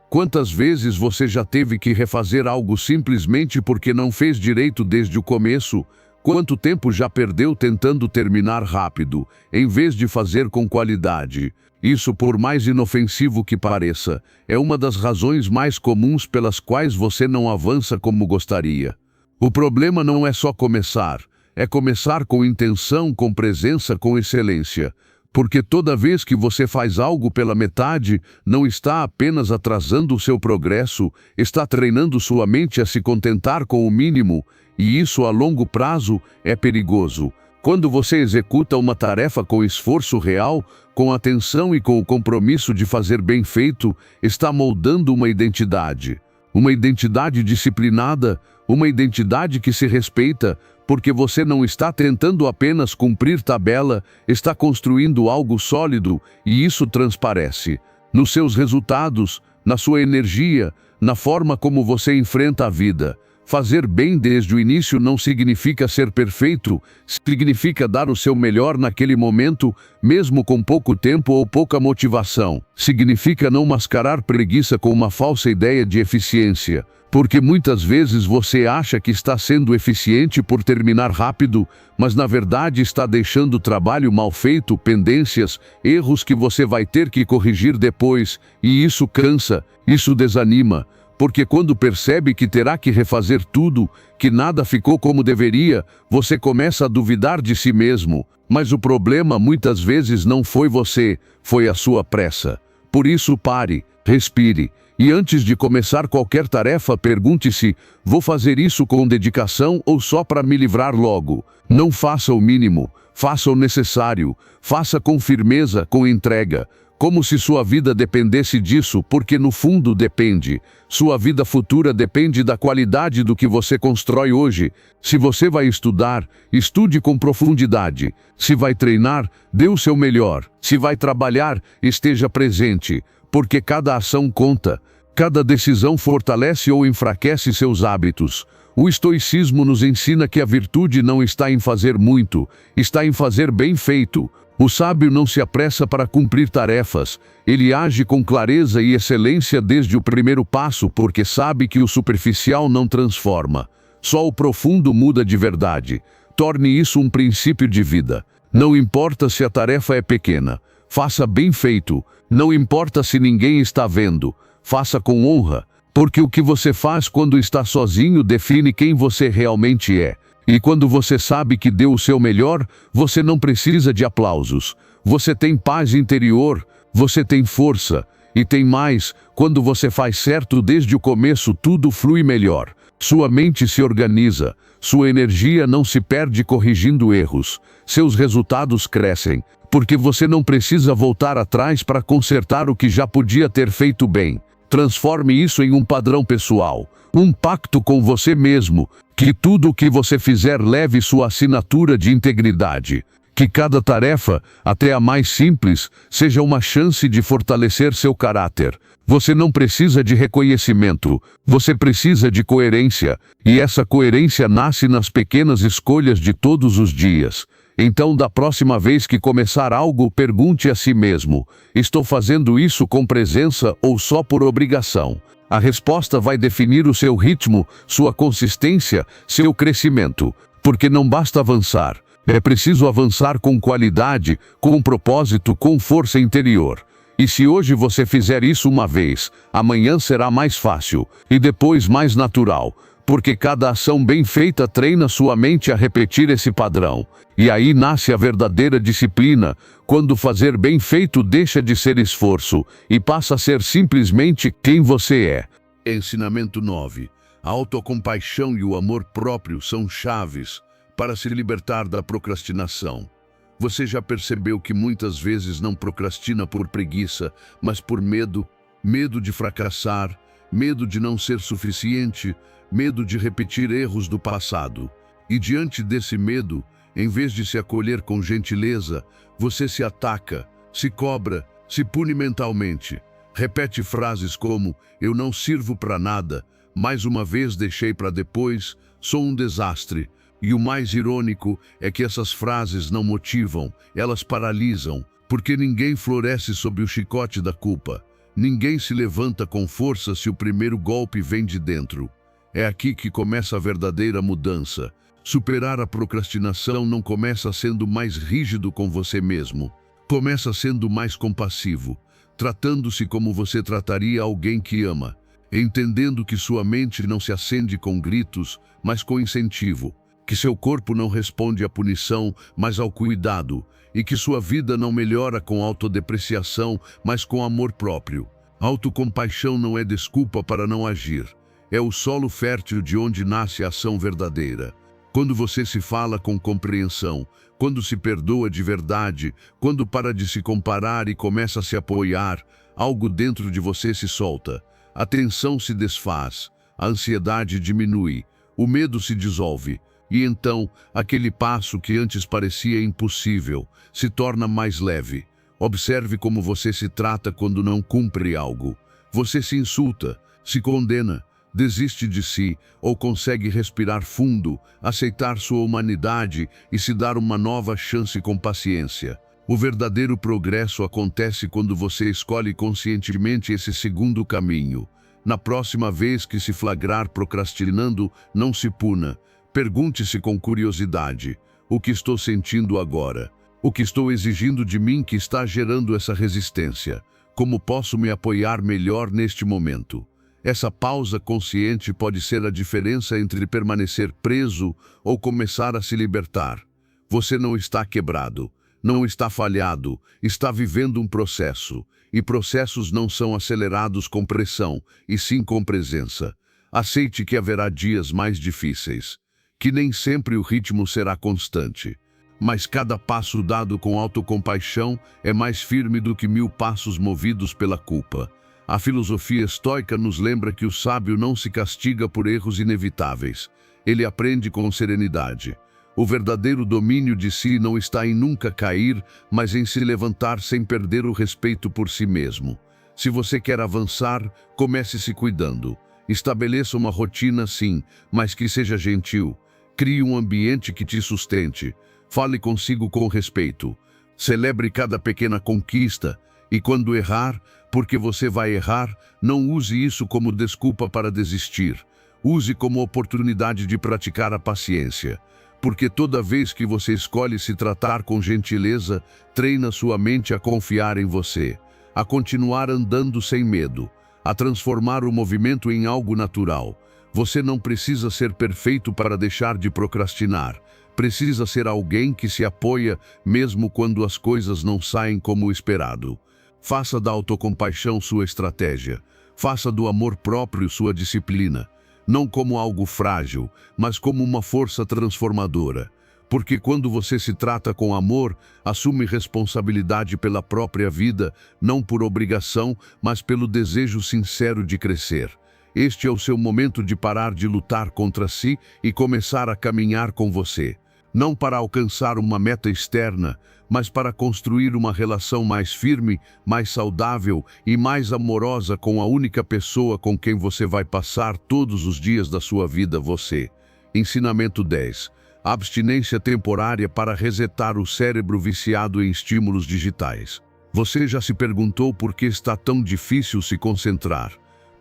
Quantas vezes você já teve que refazer algo simplesmente porque não fez direito desde o começo? Quanto tempo já perdeu tentando terminar rápido, em vez de fazer com qualidade? Isso, por mais inofensivo que pareça, é uma das razões mais comuns pelas quais você não avança como gostaria. O problema não é só começar, é começar com intenção, com presença, com excelência. Porque toda vez que você faz algo pela metade, não está apenas atrasando o seu progresso, está treinando sua mente a se contentar com o mínimo, e isso a longo prazo é perigoso. Quando você executa uma tarefa com esforço real, com atenção e com o compromisso de fazer bem feito, está moldando uma identidade. Uma identidade disciplinada, uma identidade que se respeita, porque você não está tentando apenas cumprir tabela, está construindo algo sólido e isso transparece nos seus resultados, na sua energia, na forma como você enfrenta a vida. Fazer bem desde o início não significa ser perfeito, significa dar o seu melhor naquele momento, mesmo com pouco tempo ou pouca motivação. Significa não mascarar preguiça com uma falsa ideia de eficiência, porque muitas vezes você acha que está sendo eficiente por terminar rápido, mas na verdade está deixando o trabalho mal feito, pendências, erros que você vai ter que corrigir depois, e isso cansa, isso desanima. Porque quando percebe que terá que refazer tudo, que nada ficou como deveria, você começa a duvidar de si mesmo. Mas o problema muitas vezes não foi você, foi a sua pressa. Por isso pare, respire. E antes de começar qualquer tarefa, pergunte-se: vou fazer isso com dedicação ou só para me livrar logo? Não faça o mínimo, faça o necessário, faça com firmeza, com entrega. Como se sua vida dependesse disso, porque no fundo depende. Sua vida futura depende da qualidade do que você constrói hoje. Se você vai estudar, estude com profundidade. Se vai treinar, dê o seu melhor. Se vai trabalhar, esteja presente, porque cada ação conta. Cada decisão fortalece ou enfraquece seus hábitos. O estoicismo nos ensina que a virtude não está em fazer muito, está em fazer bem feito. O sábio não se apressa para cumprir tarefas, ele age com clareza e excelência desde o primeiro passo, porque sabe que o superficial não transforma. Só o profundo muda de verdade. Torne isso um princípio de vida. Não importa se a tarefa é pequena, faça bem feito. Não importa se ninguém está vendo, faça com honra, porque o que você faz quando está sozinho define quem você realmente é. E quando você sabe que deu o seu melhor, você não precisa de aplausos. Você tem paz interior, você tem força. E tem mais, quando você faz certo desde o começo, tudo flui melhor. Sua mente se organiza, sua energia não se perde corrigindo erros. Seus resultados crescem, porque você não precisa voltar atrás para consertar o que já podia ter feito bem. Transforme isso em um padrão pessoal, um pacto com você mesmo, que tudo o que você fizer leve sua assinatura de integridade. Que cada tarefa, até a mais simples, seja uma chance de fortalecer seu caráter. Você não precisa de reconhecimento, você precisa de coerência, e essa coerência nasce nas pequenas escolhas de todos os dias. Então, da próxima vez que começar algo, pergunte a si mesmo: estou fazendo isso com presença ou só por obrigação? A resposta vai definir o seu ritmo, sua consistência, seu crescimento. Porque não basta avançar, é preciso avançar com qualidade, com propósito, com força interior. E se hoje você fizer isso uma vez, amanhã será mais fácil, e depois mais natural. Porque cada ação bem feita treina sua mente a repetir esse padrão. E aí nasce a verdadeira disciplina, quando fazer bem feito deixa de ser esforço e passa a ser simplesmente quem você é. Ensinamento 9. A autocompaixão e o amor próprio são chaves para se libertar da procrastinação. Você já percebeu que muitas vezes não procrastina por preguiça, mas por medo? Medo de fracassar, medo de não ser suficiente, medo de repetir erros do passado. E diante desse medo, em vez de se acolher com gentileza, você se ataca, se cobra, se pune mentalmente. Repete frases como: eu não sirvo para nada, mais uma vez deixei para depois, sou um desastre. E o mais irônico é que essas frases não motivam, elas paralisam, porque ninguém floresce sob o chicote da culpa. Ninguém se levanta com força se o primeiro golpe vem de dentro. É aqui que começa a verdadeira mudança. Superar a procrastinação não começa sendo mais rígido com você mesmo. Começa sendo mais compassivo, tratando-se como você trataria alguém que ama, entendendo que sua mente não se acende com gritos, mas com incentivo, que seu corpo não responde à punição, mas ao cuidado, e que sua vida não melhora com autodepreciação, mas com amor próprio. Autocompaixão não é desculpa para não agir. É o solo fértil de onde nasce a ação verdadeira. Quando você se fala com compreensão, quando se perdoa de verdade, quando para de se comparar e começa a se apoiar, algo dentro de você se solta. A tensão se desfaz, a ansiedade diminui, o medo se dissolve. E então, aquele passo que antes parecia impossível, se torna mais leve. Observe como você se trata quando não cumpre algo. Você se insulta, se condena, desiste de si ou consegue respirar fundo, aceitar sua humanidade e se dar uma nova chance com paciência. O verdadeiro progresso acontece quando você escolhe conscientemente esse segundo caminho. Na próxima vez que se flagrar procrastinando, não se puna. Pergunte-se com curiosidade: o que estou sentindo agora? O que estou exigindo de mim que está gerando essa resistência? Como posso me apoiar melhor neste momento? Essa pausa consciente pode ser a diferença entre permanecer preso ou começar a se libertar. Você não está quebrado, não está falhado, está vivendo um processo. E processos não são acelerados com pressão, e sim com presença. Aceite que haverá dias mais difíceis, que nem sempre o ritmo será constante. Mas cada passo dado com autocompaixão é mais firme do que 1000 passos movidos pela culpa. A filosofia estoica nos lembra que o sábio não se castiga por erros inevitáveis. Ele aprende com serenidade. O verdadeiro domínio de si não está em nunca cair, mas em se levantar sem perder o respeito por si mesmo. Se você quer avançar, comece se cuidando. Estabeleça uma rotina, sim, mas que seja gentil. Crie um ambiente que te sustente. Fale consigo com respeito. Celebre cada pequena conquista. E quando errar, porque você vai errar, não use isso como desculpa para desistir. Use como oportunidade de praticar a paciência. Porque toda vez que você escolhe se tratar com gentileza, treina sua mente a confiar em você, a continuar andando sem medo, a transformar o movimento em algo natural. Você não precisa ser perfeito para deixar de procrastinar. Precisa ser alguém que se apoia mesmo quando as coisas não saem como esperado. Faça da autocompaixão sua estratégia. Faça do amor próprio sua disciplina. Não como algo frágil, mas como uma força transformadora. Porque quando você se trata com amor, assume responsabilidade pela própria vida, não por obrigação, mas pelo desejo sincero de crescer. Este é o seu momento de parar de lutar contra si e começar a caminhar com você. Não para alcançar uma meta externa, mas para construir uma relação mais firme, mais saudável e mais amorosa com a única pessoa com quem você vai passar todos os dias da sua vida, você. Ensinamento 10. Abstinência temporária para resetar o cérebro viciado em estímulos digitais. Você já se perguntou por que está tão difícil se concentrar?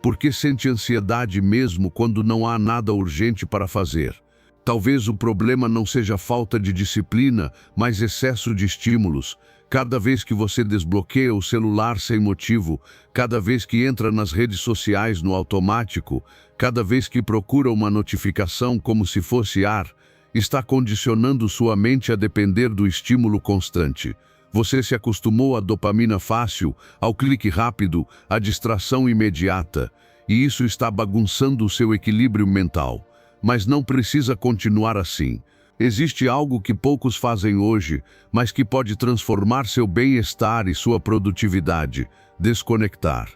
Por que sente ansiedade mesmo quando não há nada urgente para fazer? Talvez o problema não seja falta de disciplina, mas excesso de estímulos. Cada vez que você desbloqueia o celular sem motivo, cada vez que entra nas redes sociais no automático, cada vez que procura uma notificação como se fosse ar, está condicionando sua mente a depender do estímulo constante. Você se acostumou à dopamina fácil, ao clique rápido, à distração imediata, e isso está bagunçando o seu equilíbrio mental. Mas não precisa continuar assim. Existe algo que poucos fazem hoje, mas que pode transformar seu bem-estar e sua produtividade: desconectar.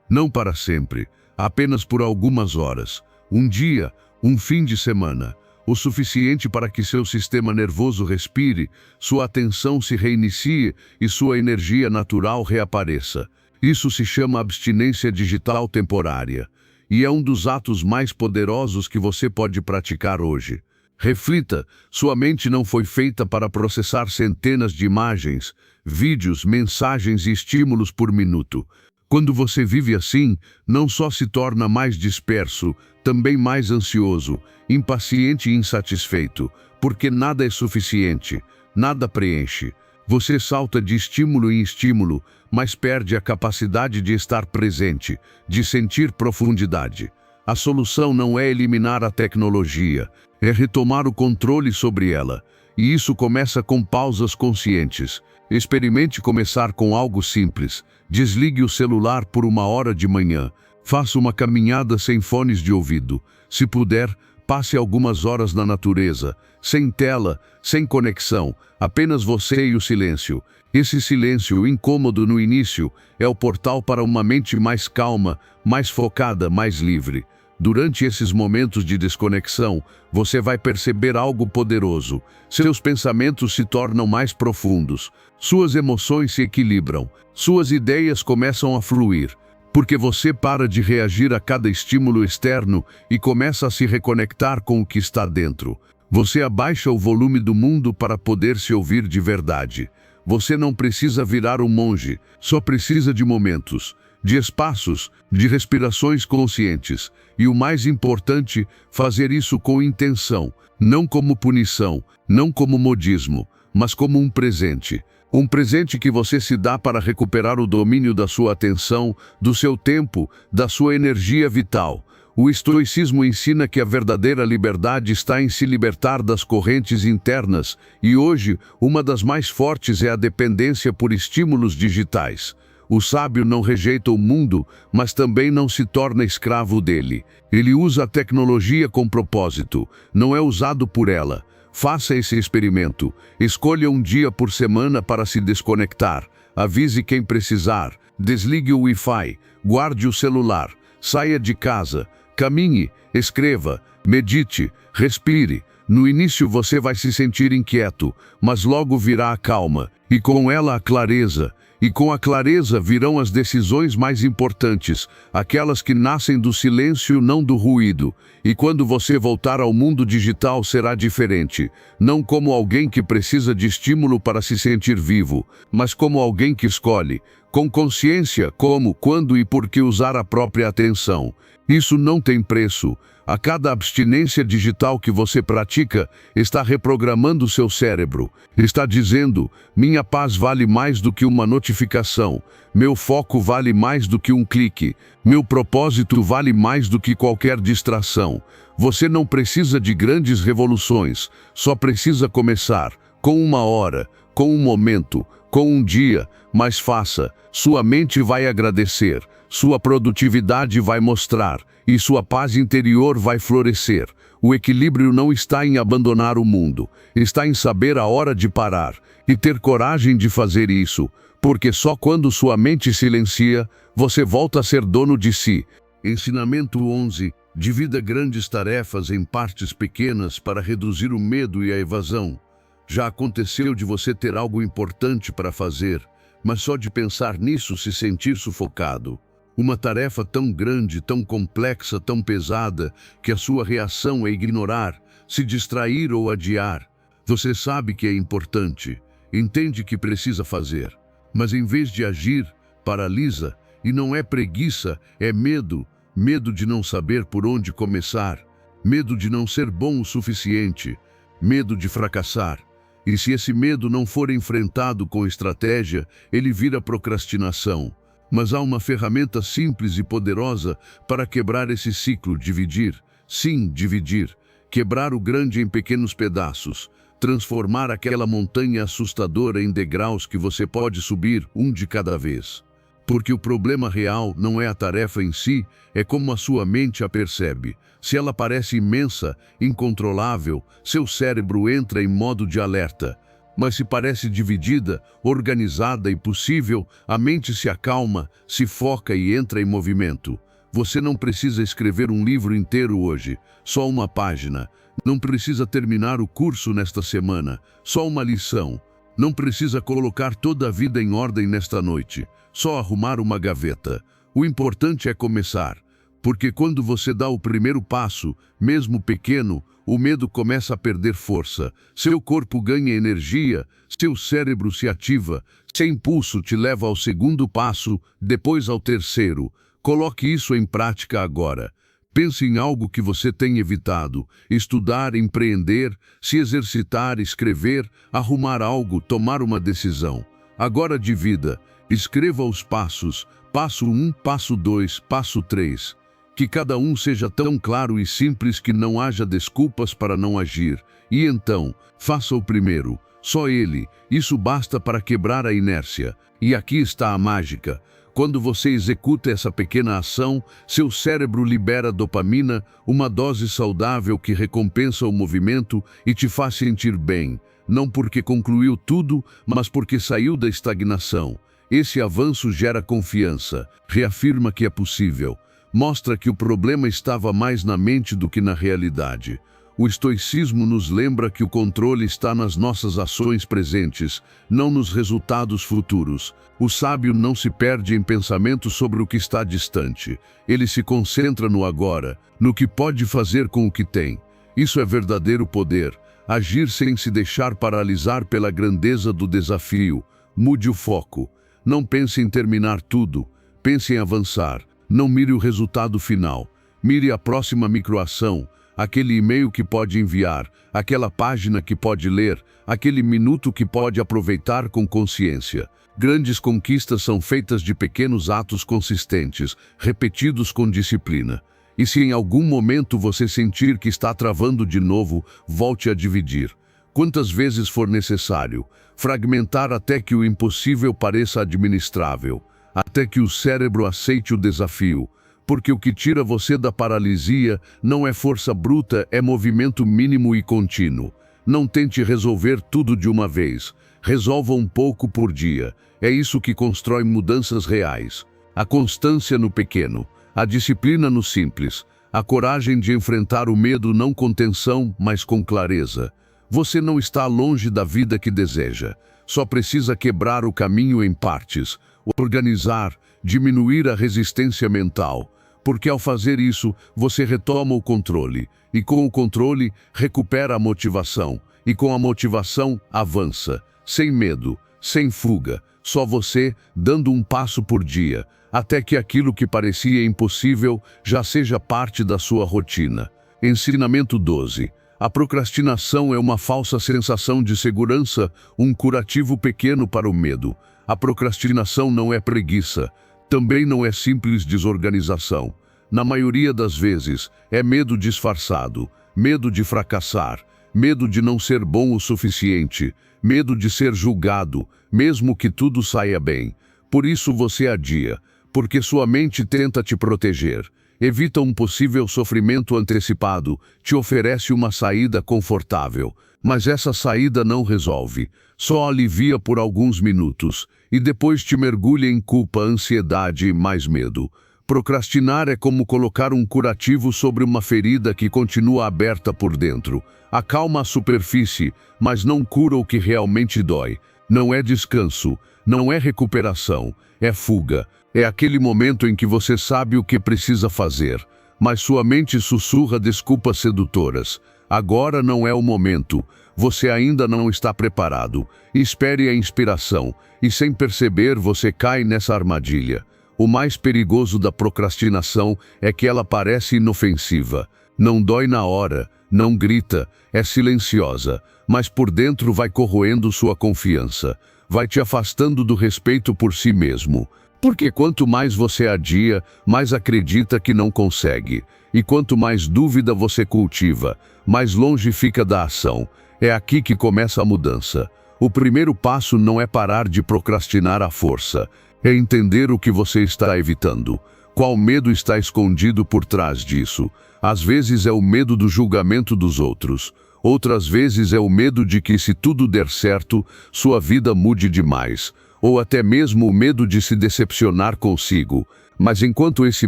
Não para sempre, apenas por algumas horas, um dia, um fim de semana, o suficiente para que seu sistema nervoso respire, sua atenção se reinicie e sua energia natural reapareça. Isso se chama abstinência digital temporária. E é um dos atos mais poderosos que você pode praticar hoje. Reflita, sua mente não foi feita para processar centenas de imagens, vídeos, mensagens e estímulos por minuto. Quando você vive assim, não só se torna mais disperso, também mais ansioso, impaciente e insatisfeito, porque nada é suficiente, nada preenche. Você salta de estímulo em estímulo, mas perde a capacidade de estar presente, de sentir profundidade. A solução não é eliminar a tecnologia, é retomar o controle sobre ela. E isso começa com pausas conscientes. Experimente começar com algo simples. Desligue o celular por 1 hora de manhã. Faça uma caminhada sem fones de ouvido. Se puder, Passe algumas horas na natureza, sem tela, sem conexão, apenas você e o silêncio. Esse silêncio incômodo no início é o portal para uma mente mais calma, mais focada, mais livre. Durante esses momentos de desconexão, você vai perceber algo poderoso. Seus pensamentos se tornam mais profundos, suas emoções se equilibram, suas ideias começam a fluir, porque você para de reagir a cada estímulo externo e começa a se reconectar com o que está dentro. Você abaixa o volume do mundo para poder se ouvir de verdade. Você não precisa virar um monge, só precisa de momentos, de espaços, de respirações conscientes. E o mais importante, fazer isso com intenção, não como punição, não como modismo, mas como um presente. Um presente que você se dá para recuperar o domínio da sua atenção, do seu tempo, da sua energia vital. O estoicismo ensina que a verdadeira liberdade está em se libertar das correntes internas, e hoje, uma das mais fortes é a dependência por estímulos digitais. O sábio não rejeita o mundo, mas também não se torna escravo dele. Ele usa a tecnologia com propósito, não é usado por ela. Faça esse experimento. Escolha um dia por semana para se desconectar. Avise quem precisar. Desligue o Wi-Fi. Guarde o celular. Saia de casa. Caminhe. Escreva. Medite. Respire. No início você vai se sentir inquieto, mas logo virá a calma, e com ela a clareza. E com a clareza virão as decisões mais importantes, aquelas que nascem do silêncio, não do ruído. E quando você voltar ao mundo digital será diferente, não como alguém que precisa de estímulo para se sentir vivo, mas como alguém que escolhe, com consciência, como, quando e por que usar a própria atenção. Isso não tem preço. A cada abstinência digital que você pratica, está reprogramando seu cérebro. Está dizendo, minha paz vale mais do que uma notificação. Meu foco vale mais do que um clique. Meu propósito vale mais do que qualquer distração. Você não precisa de grandes revoluções, só precisa começar, com uma hora, com um momento, com um dia, mas faça. Sua mente vai agradecer, sua produtividade vai mostrar, e sua paz interior vai florescer. O equilíbrio não está em abandonar o mundo, está em saber a hora de parar e ter coragem de fazer isso, porque só quando sua mente silencia, você volta a ser dono de si. Ensinamento 11. Divida grandes tarefas em partes pequenas para reduzir o medo e a evasão. Já aconteceu de você ter algo importante para fazer, mas só de pensar nisso se sentir sufocado. Uma tarefa tão grande, tão complexa, tão pesada, que a sua reação é ignorar, se distrair ou adiar. Você sabe que é importante, entende que precisa fazer, mas em vez de agir, paralisa, e não é preguiça, é medo. Medo de não saber por onde começar, medo de não ser bom o suficiente, medo de fracassar. E se esse medo não for enfrentado com estratégia, ele vira procrastinação. Mas há uma ferramenta simples e poderosa para quebrar esse ciclo: dividir. Sim, dividir. Quebrar o grande em pequenos pedaços. Transformar aquela montanha assustadora em degraus que você pode subir um de cada vez. Porque o problema real não é a tarefa em si, é como a sua mente a percebe. Se ela parece imensa, incontrolável, seu cérebro entra em modo de alerta. Mas se parece dividida, organizada e possível, a mente se acalma, se foca e entra em movimento. Você não precisa escrever um livro inteiro hoje, só uma página. Não precisa terminar o curso nesta semana, só uma lição. Não precisa colocar toda a vida em ordem nesta noite, só arrumar uma gaveta. O importante é começar, porque quando você dá o primeiro passo, mesmo pequeno, o medo começa a perder força, seu corpo ganha energia, seu cérebro se ativa, seu impulso te leva ao segundo passo, depois ao terceiro. Coloque isso em prática agora. Pense em algo que você tem evitado: estudar, empreender, se exercitar, escrever, arrumar algo, tomar uma decisão. Agora divida, escreva os passos, passo 1, passo 2, passo 3. Que cada um seja tão claro e simples que não haja desculpas para não agir. E então, faça o primeiro, só ele. Isso basta para quebrar a inércia. E aqui está a mágica. Quando você executa essa pequena ação, seu cérebro libera dopamina, uma dose saudável que recompensa o movimento e te faz sentir bem, não porque concluiu tudo, mas porque saiu da estagnação. Esse avanço gera confiança, reafirma que é possível, mostra que o problema estava mais na mente do que na realidade. O estoicismo nos lembra que o controle está nas nossas ações presentes, não nos resultados futuros. O sábio não se perde em pensamentos sobre o que está distante. Ele se concentra no agora, no que pode fazer com o que tem. Isso é verdadeiro poder. Agir sem se deixar paralisar pela grandeza do desafio. Mude o foco. Não pense em terminar tudo. Pense em avançar. Não mire o resultado final. Mire a próxima microação. Aquele e-mail que pode enviar, aquela página que pode ler, aquele minuto que pode aproveitar com consciência. Grandes conquistas são feitas de pequenos atos consistentes, repetidos com disciplina. E se em algum momento você sentir que está travando de novo, volte a dividir. Quantas vezes for necessário, fragmentar até que o impossível pareça administrável, até que o cérebro aceite o desafio. Porque o que tira você da paralisia não é força bruta, é movimento mínimo e contínuo. Não tente resolver tudo de uma vez. Resolva um pouco por dia. É isso que constrói mudanças reais. A constância no pequeno, a disciplina no simples, a coragem de enfrentar o medo não com tensão, mas com clareza. Você não está longe da vida que deseja. Só precisa quebrar o caminho em partes, organizar, diminuir a resistência mental. Porque ao fazer isso, você retoma o controle, e com o controle, recupera a motivação, e com a motivação, avança, sem medo, sem fuga, só você, dando um passo por dia, até que aquilo que parecia impossível já seja parte da sua rotina. Ensinamento 12. A procrastinação é uma falsa sensação de segurança, um curativo pequeno para o medo. A procrastinação não é preguiça. Também não é simples desorganização. Na maioria das vezes, é medo disfarçado, medo de fracassar, medo de não ser bom o suficiente, medo de ser julgado, mesmo que tudo saia bem. Por isso você adia, porque sua mente tenta te proteger, evita um possível sofrimento antecipado, te oferece uma saída confortável. Mas essa saída não resolve, só alivia por alguns minutos, e depois te mergulha em culpa, ansiedade e mais medo. Procrastinar é como colocar um curativo sobre uma ferida que continua aberta por dentro. Acalma a superfície, mas não cura o que realmente dói. Não é descanso, não é recuperação, é fuga. É aquele momento em que você sabe o que precisa fazer, mas sua mente sussurra desculpas sedutoras. Agora não é o momento, você ainda não está preparado. Espere a inspiração, e sem perceber você cai nessa armadilha. O mais perigoso da procrastinação é que ela parece inofensiva. Não dói na hora, não grita, é silenciosa, mas por dentro vai corroendo sua confiança, vai te afastando do respeito por si mesmo. Porque quanto mais você adia, mais acredita que não consegue. E quanto mais dúvida você cultiva, mais longe fica da ação. É aqui que começa a mudança. O primeiro passo não é parar de procrastinar à força. É entender o que você está evitando. Qual medo está escondido por trás disso? Às vezes é o medo do julgamento dos outros. Outras vezes é o medo de que, se tudo der certo, sua vida mude demais. Ou até mesmo o medo de se decepcionar consigo. Mas enquanto esse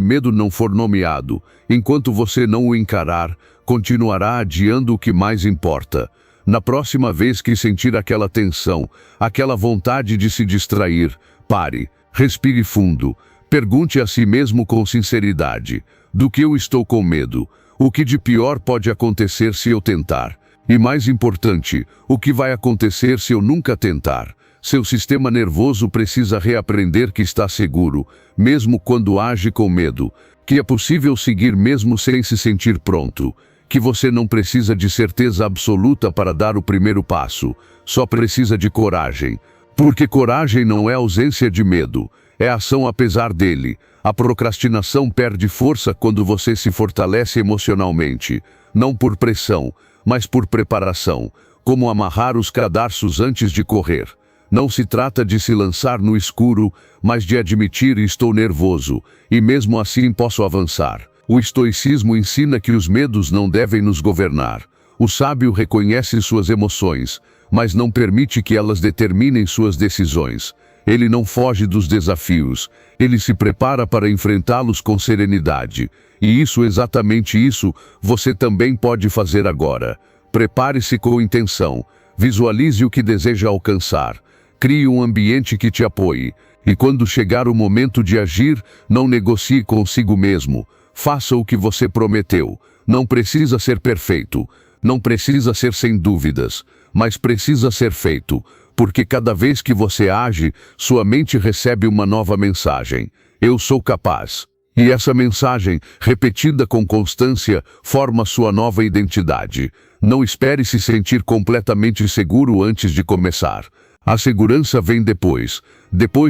medo não for nomeado, enquanto você não o encarar, continuará adiando o que mais importa. Na próxima vez que sentir aquela tensão, aquela vontade de se distrair, pare, respire fundo, pergunte a si mesmo com sinceridade: do que eu estou com medo? O que de pior pode acontecer se eu tentar? E mais importante, o que vai acontecer se eu nunca tentar? Seu sistema nervoso precisa reaprender que está seguro, mesmo quando age com medo, que é possível seguir mesmo sem se sentir pronto, que você não precisa de certeza absoluta para dar o primeiro passo, só precisa de coragem. Porque coragem não é ausência de medo, é ação apesar dele. A procrastinação perde força quando você se fortalece emocionalmente, não por pressão, mas por preparação, como amarrar os cadarços antes de correr. Não se trata de se lançar no escuro, mas de admitir estou nervoso, e mesmo assim posso avançar. O estoicismo ensina que os medos não devem nos governar. O sábio reconhece suas emoções, mas não permite que elas determinem suas decisões. Ele não foge dos desafios, ele se prepara para enfrentá-los com serenidade. E exatamente isso, você também pode fazer agora. Prepare-se com intenção, visualize o que deseja alcançar, crie um ambiente que te apoie, e quando chegar o momento de agir, não negocie consigo mesmo. Faça o que você prometeu. Não precisa ser perfeito, não precisa ser sem dúvidas, mas precisa ser feito, porque cada vez que você age, sua mente recebe uma nova mensagem. Eu sou capaz. E essa mensagem, repetida com constância, forma sua nova identidade. Não espere se sentir completamente seguro antes de começar. A segurança vem depois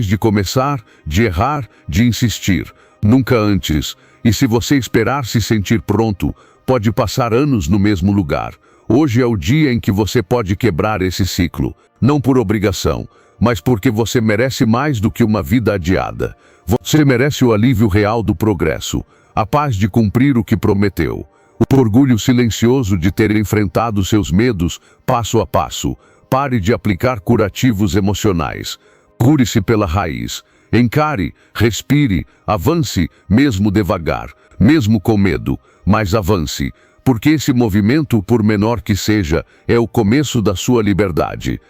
de começar, de errar, de insistir. Nunca antes. E se você esperar se sentir pronto, pode passar anos no mesmo lugar. Hoje é o dia em que você pode quebrar esse ciclo. Não por obrigação, mas porque você merece mais do que uma vida adiada. Você merece o alívio real do progresso, a paz de cumprir o que prometeu, o orgulho silencioso de ter enfrentado seus medos passo a passo. Pare de aplicar curativos emocionais. Cure-se pela raiz. Encare, respire, avance, mesmo devagar, mesmo com medo, mas avance, porque esse movimento, por menor que seja, é o começo da sua liberdade.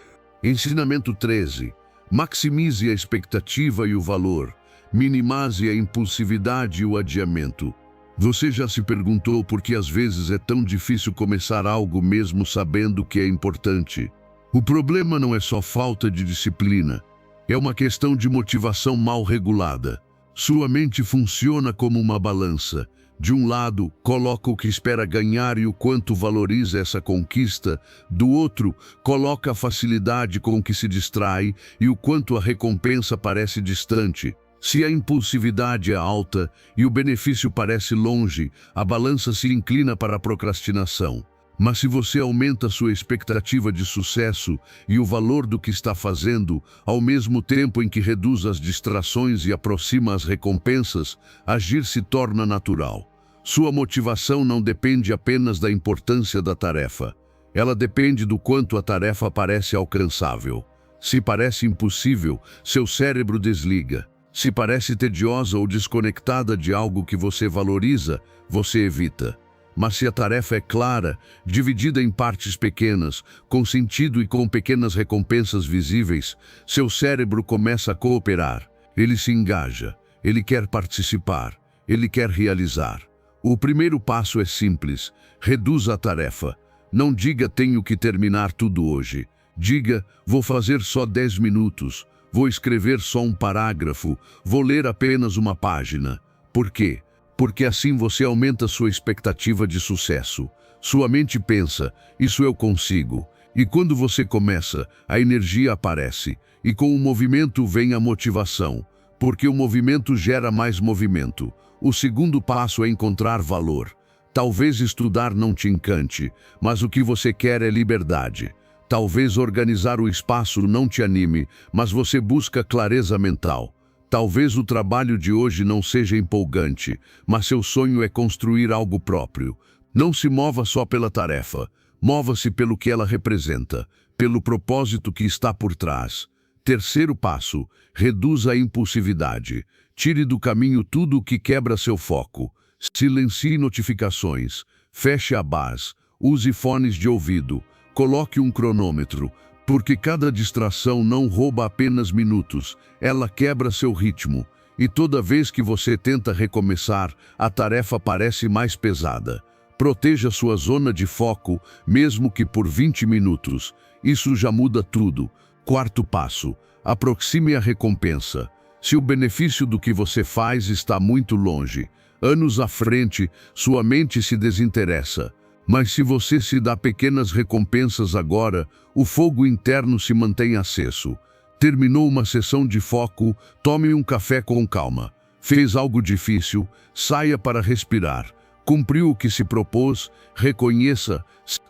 Ensinamento 13. Maximize a expectativa e o valor. Minimize a impulsividade e o adiamento. Você já se perguntou por que às vezes é tão difícil começar algo mesmo sabendo que é importante? O problema não é só falta de disciplina. É uma questão de motivação mal regulada. Sua mente funciona como uma balança. De um lado, coloca o que espera ganhar e o quanto valoriza essa conquista. Do outro, coloca a facilidade com que se distrai e o quanto a recompensa parece distante. Se a impulsividade é alta e o benefício parece longe, a balança se inclina para a procrastinação. Mas se você aumenta sua expectativa de sucesso e o valor do que está fazendo, ao mesmo tempo em que reduz as distrações e aproxima as recompensas, agir se torna natural. Sua motivação não depende apenas da importância da tarefa. Ela depende do quanto a tarefa parece alcançável. Se parece impossível, seu cérebro desliga. Se parece tediosa ou desconectada de algo que você valoriza, você evita. Mas se a tarefa é clara, dividida em partes pequenas, com sentido e com pequenas recompensas visíveis, seu cérebro começa a cooperar. Ele se engaja, ele quer participar, ele quer realizar. O primeiro passo é simples: reduza a tarefa. Não diga tenho que terminar tudo hoje. Diga vou fazer só 10 minutos, vou escrever só um parágrafo, vou ler apenas uma página. Por quê? Porque assim você aumenta sua expectativa de sucesso. Sua mente pensa, isso eu consigo. E quando você começa, a energia aparece. E com o movimento vem a motivação. Porque o movimento gera mais movimento. O segundo passo é encontrar valor. Talvez estudar não te encante, mas o que você quer é liberdade. Talvez organizar o espaço não te anime, mas você busca clareza mental. Talvez o trabalho de hoje não seja empolgante, mas seu sonho é construir algo próprio. Não se mova só pela tarefa, mova-se pelo que ela representa, pelo propósito que está por trás. Terceiro passo, reduza a impulsividade. Tire do caminho tudo o que quebra seu foco. Silencie notificações, feche abas, use fones de ouvido, coloque um cronômetro, porque cada distração não rouba apenas minutos, ela quebra seu ritmo. E toda vez que você tenta recomeçar, a tarefa parece mais pesada. Proteja sua zona de foco, mesmo que por 20 minutos. Isso já muda tudo. Quarto passo, aproxime a recompensa. Se o benefício do que você faz está muito longe, anos à frente, sua mente se desinteressa. Mas se você se dá pequenas recompensas agora, o fogo interno se mantém aceso. Terminou uma sessão de foco, tome um café com calma. Fez algo difícil, saia para respirar. Cumpriu o que se propôs, reconheça.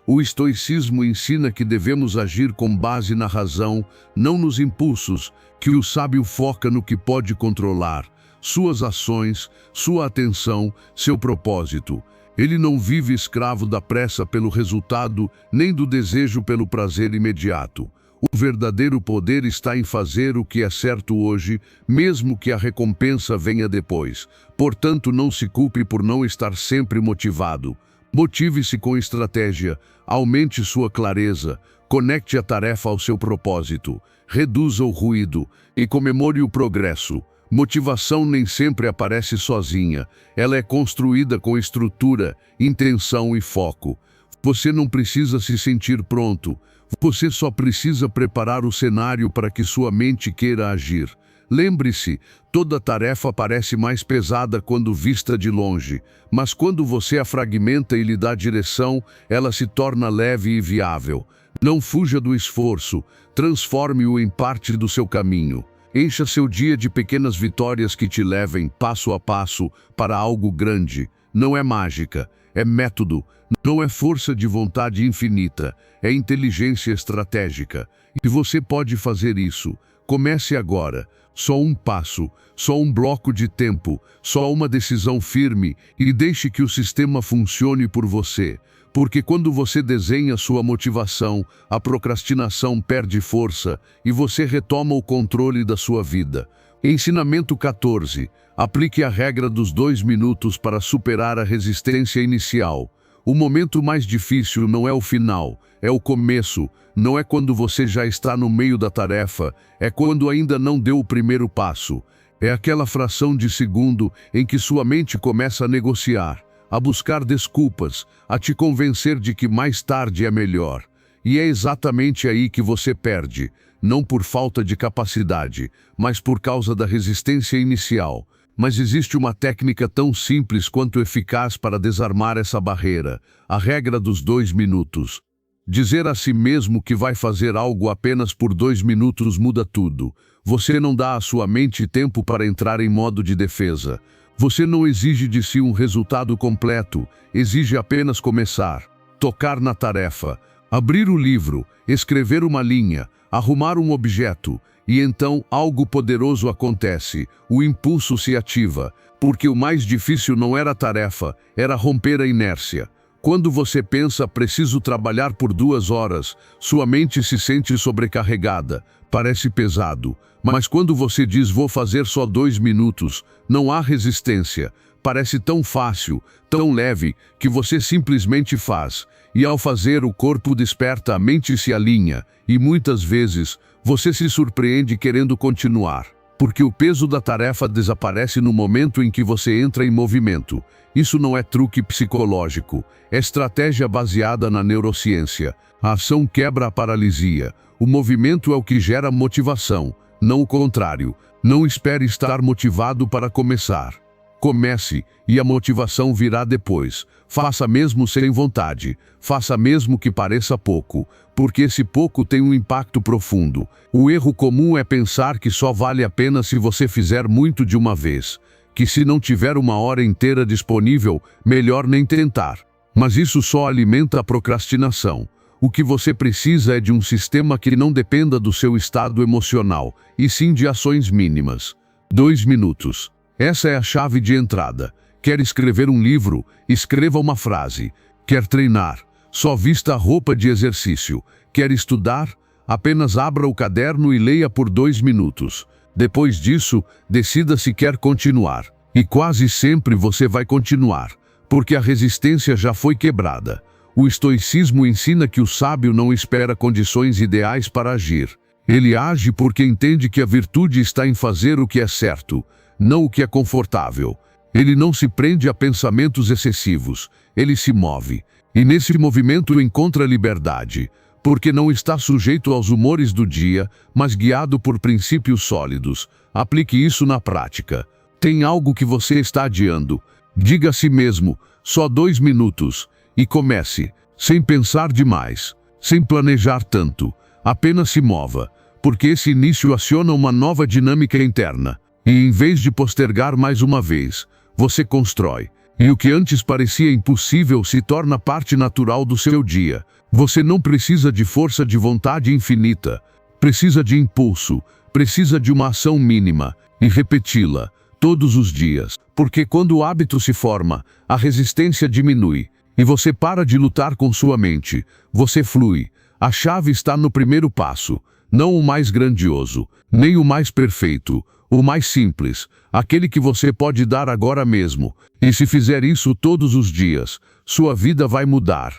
O estoicismo ensina que devemos agir com base na razão, não nos impulsos, que o sábio foca no que pode controlar, suas ações, sua atenção, seu propósito. Ele não vive escravo da pressa pelo resultado, nem do desejo pelo prazer imediato. O verdadeiro poder está em fazer o que é certo hoje, mesmo que a recompensa venha depois. Portanto, não se culpe por não estar sempre motivado. Motive-se com estratégia, aumente sua clareza, conecte a tarefa ao seu propósito, reduza o ruído e comemore o progresso. Motivação nem sempre aparece sozinha, ela é construída com estrutura, intenção e foco. Você não precisa se sentir pronto, você só precisa preparar o cenário para que sua mente queira agir. Lembre-se, toda tarefa parece mais pesada quando vista de longe, mas quando você a fragmenta e lhe dá direção, ela se torna leve e viável. Não fuja do esforço, transforme-o em parte do seu caminho. Encha seu dia de pequenas vitórias que te levem, passo a passo, para algo grande. Não é mágica, é método, não é força de vontade infinita, é inteligência estratégica. E você pode fazer isso. Comece agora. Só um passo, só um bloco de tempo, só uma decisão firme e deixe que o sistema funcione por você. Porque quando você desenha sua motivação, a procrastinação perde força e você retoma o controle da sua vida. Ensinamento 14. Aplique a regra dos 2 minutos para superar a resistência inicial. O momento mais difícil não é o final, é o começo. Não é quando você já está no meio da tarefa, é quando ainda não deu o primeiro passo. É aquela fração de segundo em que sua mente começa a negociar, a buscar desculpas, a te convencer de que mais tarde é melhor. E é exatamente aí que você perde, não por falta de capacidade, mas por causa da resistência inicial. Mas existe uma técnica tão simples quanto eficaz para desarmar essa barreira, a regra dos 2 minutos. Dizer a si mesmo que vai fazer algo apenas por 2 minutos muda tudo. Você não dá à sua mente tempo para entrar em modo de defesa. Você não exige de si um resultado completo, exige apenas começar, tocar na tarefa, abrir o livro, escrever uma linha, arrumar um objeto, e então algo poderoso acontece, o impulso se ativa, porque o mais difícil não era a tarefa, era romper a inércia. Quando você pensa, preciso trabalhar por 2 horas, sua mente se sente sobrecarregada, parece pesado. Mas quando você diz, vou fazer só 2 minutos, não há resistência. Parece tão fácil, tão leve, que você simplesmente faz. E ao fazer, o corpo desperta, a mente se alinha, e muitas vezes, você se surpreende querendo continuar. Porque o peso da tarefa desaparece no momento em que você entra em movimento. Isso não é truque psicológico, é estratégia baseada na neurociência. A ação quebra a paralisia. O movimento é o que gera motivação, não o contrário. Não espere estar motivado para começar. Comece, e a motivação virá depois. Faça mesmo sem vontade, faça mesmo que pareça pouco, porque esse pouco tem um impacto profundo. O erro comum é pensar que só vale a pena se você fizer muito de uma vez, que se não tiver 1 hora inteira disponível, melhor nem tentar. Mas isso só alimenta a procrastinação. O que você precisa é de um sistema que não dependa do seu estado emocional, e sim de ações mínimas. 2 minutos. Essa é a chave de entrada. Quer escrever um livro? Escreva uma frase. Quer treinar? Só vista a roupa de exercício. Quer estudar? Apenas abra o caderno e leia por 2 minutos. Depois disso, decida se quer continuar. E quase sempre você vai continuar, porque a resistência já foi quebrada. O estoicismo ensina que o sábio não espera condições ideais para agir. Ele age porque entende que a virtude está em fazer o que é certo, não o que é confortável. Ele não se prende a pensamentos excessivos, ele se move. E nesse movimento encontra liberdade, porque não está sujeito aos humores do dia, mas guiado por princípios sólidos. Aplique isso na prática. Tem algo que você está adiando. Diga a si mesmo, só 2 minutos, e comece, sem pensar demais, sem planejar tanto. Apenas se mova, porque esse início aciona uma nova dinâmica interna. E em vez de postergar mais uma vez, você constrói. E o que antes parecia impossível se torna parte natural do seu dia. Você não precisa de força de vontade infinita. Precisa de impulso. Precisa de uma ação mínima e repeti-la todos os dias. Porque quando o hábito se forma, a resistência diminui e você para de lutar com sua mente. Você flui. A chave está no primeiro passo, não o mais grandioso, nem o mais perfeito, o mais simples, aquele que você pode dar agora mesmo. E se fizer isso todos os dias, sua vida vai mudar.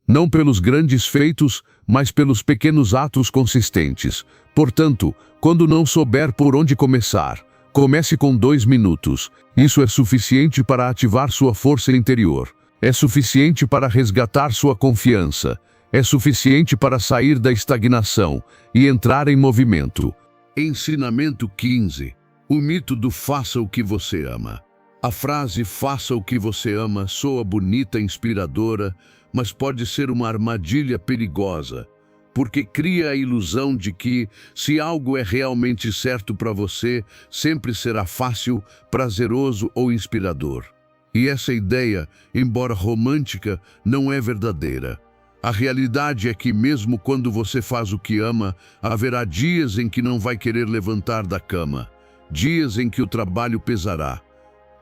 Não pelos grandes feitos, mas pelos pequenos atos consistentes. Portanto, quando não souber por onde começar, comece com 2 minutos. Isso é suficiente para ativar sua força interior. É suficiente para resgatar sua confiança. É suficiente para sair da estagnação e entrar em movimento. Ensinamento 15. O mito do faça o que você ama. A frase faça o que você ama soa bonita e inspiradora, mas pode ser uma armadilha perigosa, porque cria a ilusão de que, se algo é realmente certo para você, sempre será fácil, prazeroso ou inspirador. E essa ideia, embora romântica, não é verdadeira. A realidade é que mesmo quando você faz o que ama, haverá dias em que não vai querer levantar da cama, dias em que o trabalho pesará,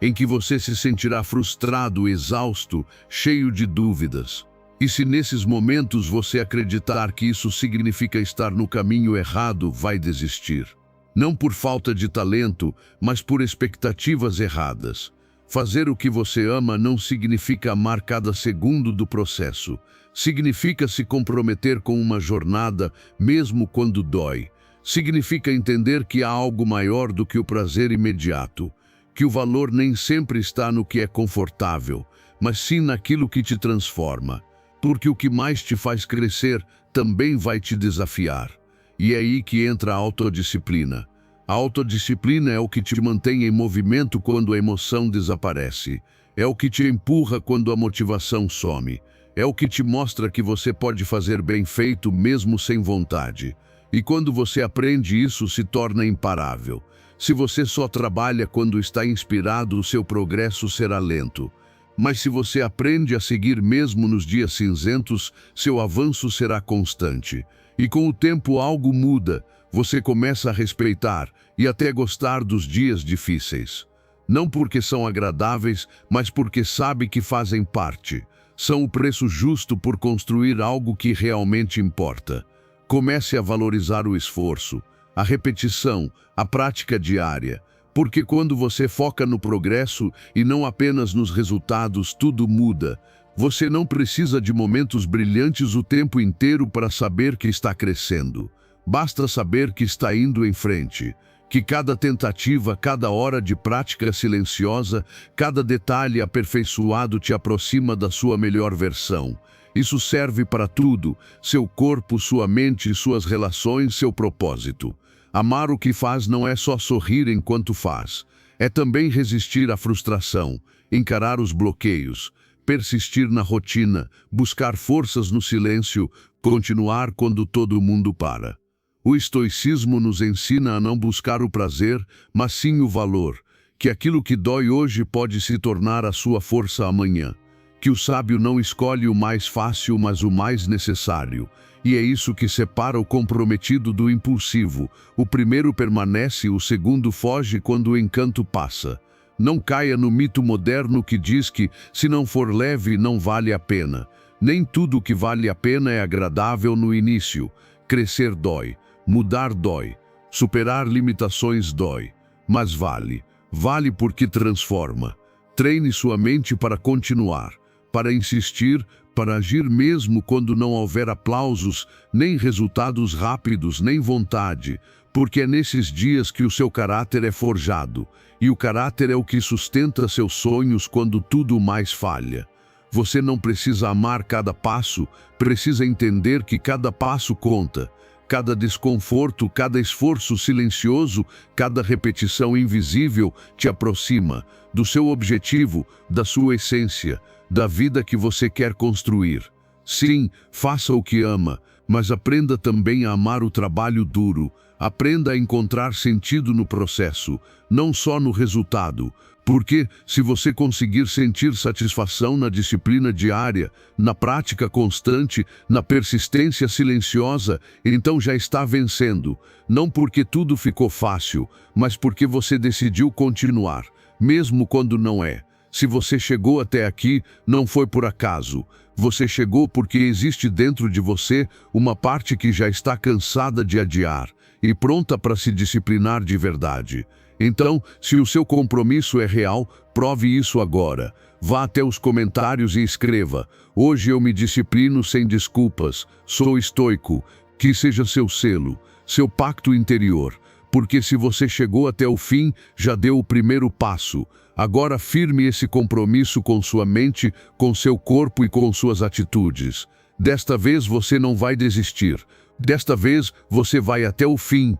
em que você se sentirá frustrado, exausto, cheio de dúvidas. E se nesses momentos você acreditar que isso significa estar no caminho errado, vai desistir. Não por falta de talento, mas por expectativas erradas. Fazer o que você ama não significa amar cada segundo do processo. Significa se comprometer com uma jornada, mesmo quando dói. Significa entender que há algo maior do que o prazer imediato, que o valor nem sempre está no que é confortável, mas sim naquilo que te transforma. Porque o que mais te faz crescer também vai te desafiar. E é aí que entra a autodisciplina. A autodisciplina é o que te mantém em movimento quando a emoção desaparece. É o que te empurra quando a motivação some. É o que te mostra que você pode fazer bem feito mesmo sem vontade. E quando você aprende isso, se torna imparável. Se você só trabalha quando está inspirado, o seu progresso será lento. Mas se você aprende a seguir mesmo nos dias cinzentos, seu avanço será constante. E com o tempo algo muda. Você começa a respeitar e até gostar dos dias difíceis. Não porque são agradáveis, mas porque sabe que fazem parte. São o preço justo por construir algo que realmente importa. Comece a valorizar o esforço, a repetição, a prática diária. Porque quando você foca no progresso e não apenas nos resultados, tudo muda. Você não precisa de momentos brilhantes o tempo inteiro para saber que está crescendo. Basta saber que está indo em frente, que cada tentativa, cada hora de prática silenciosa, cada detalhe aperfeiçoado te aproxima da sua melhor versão. Isso serve para tudo: seu corpo, sua mente, suas relações, seu propósito. Amar o que faz não é só sorrir enquanto faz. É também resistir à frustração, encarar os bloqueios, persistir na rotina, buscar forças no silêncio, continuar quando todo mundo para. O estoicismo nos ensina a não buscar o prazer, mas sim o valor, que aquilo que dói hoje pode se tornar a sua força amanhã, que o sábio não escolhe o mais fácil, mas o mais necessário, e é isso que separa o comprometido do impulsivo. O primeiro permanece, o segundo foge quando o encanto passa. Não caia no mito moderno que diz que, se não for leve, não vale a pena. Nem tudo que vale a pena é agradável no início. Crescer dói. Mudar dói, superar limitações dói, mas vale. Vale porque transforma. Treine sua mente para continuar, para insistir, para agir mesmo quando não houver aplausos, nem resultados rápidos, nem vontade, porque é nesses dias que o seu caráter é forjado, e o caráter é o que sustenta seus sonhos quando tudo mais falha. Você não precisa amar cada passo, precisa entender que cada passo conta. Cada desconforto, cada esforço silencioso, cada repetição invisível te aproxima do seu objetivo, da sua essência, da vida que você quer construir. Sim, faça o que ama, mas aprenda também a amar o trabalho duro. Aprenda a encontrar sentido no processo, não só no resultado, Porque, se você conseguir sentir satisfação na disciplina diária, na prática constante, na persistência silenciosa, então já está vencendo. Não porque tudo ficou fácil, mas porque você decidiu continuar, mesmo quando não é. Se você chegou até aqui, não foi por acaso. Você chegou porque existe dentro de você uma parte que já está cansada de adiar e pronta para se disciplinar de verdade. Então, se o seu compromisso é real, prove isso agora. Vá até os comentários e escreva: hoje eu me disciplino sem desculpas, sou estoico. Que seja seu selo, seu pacto interior. Porque se você chegou até o fim, já deu o primeiro passo. Agora firme esse compromisso com sua mente, com seu corpo e com suas atitudes. Desta vez você não vai desistir. Desta vez você vai até o fim.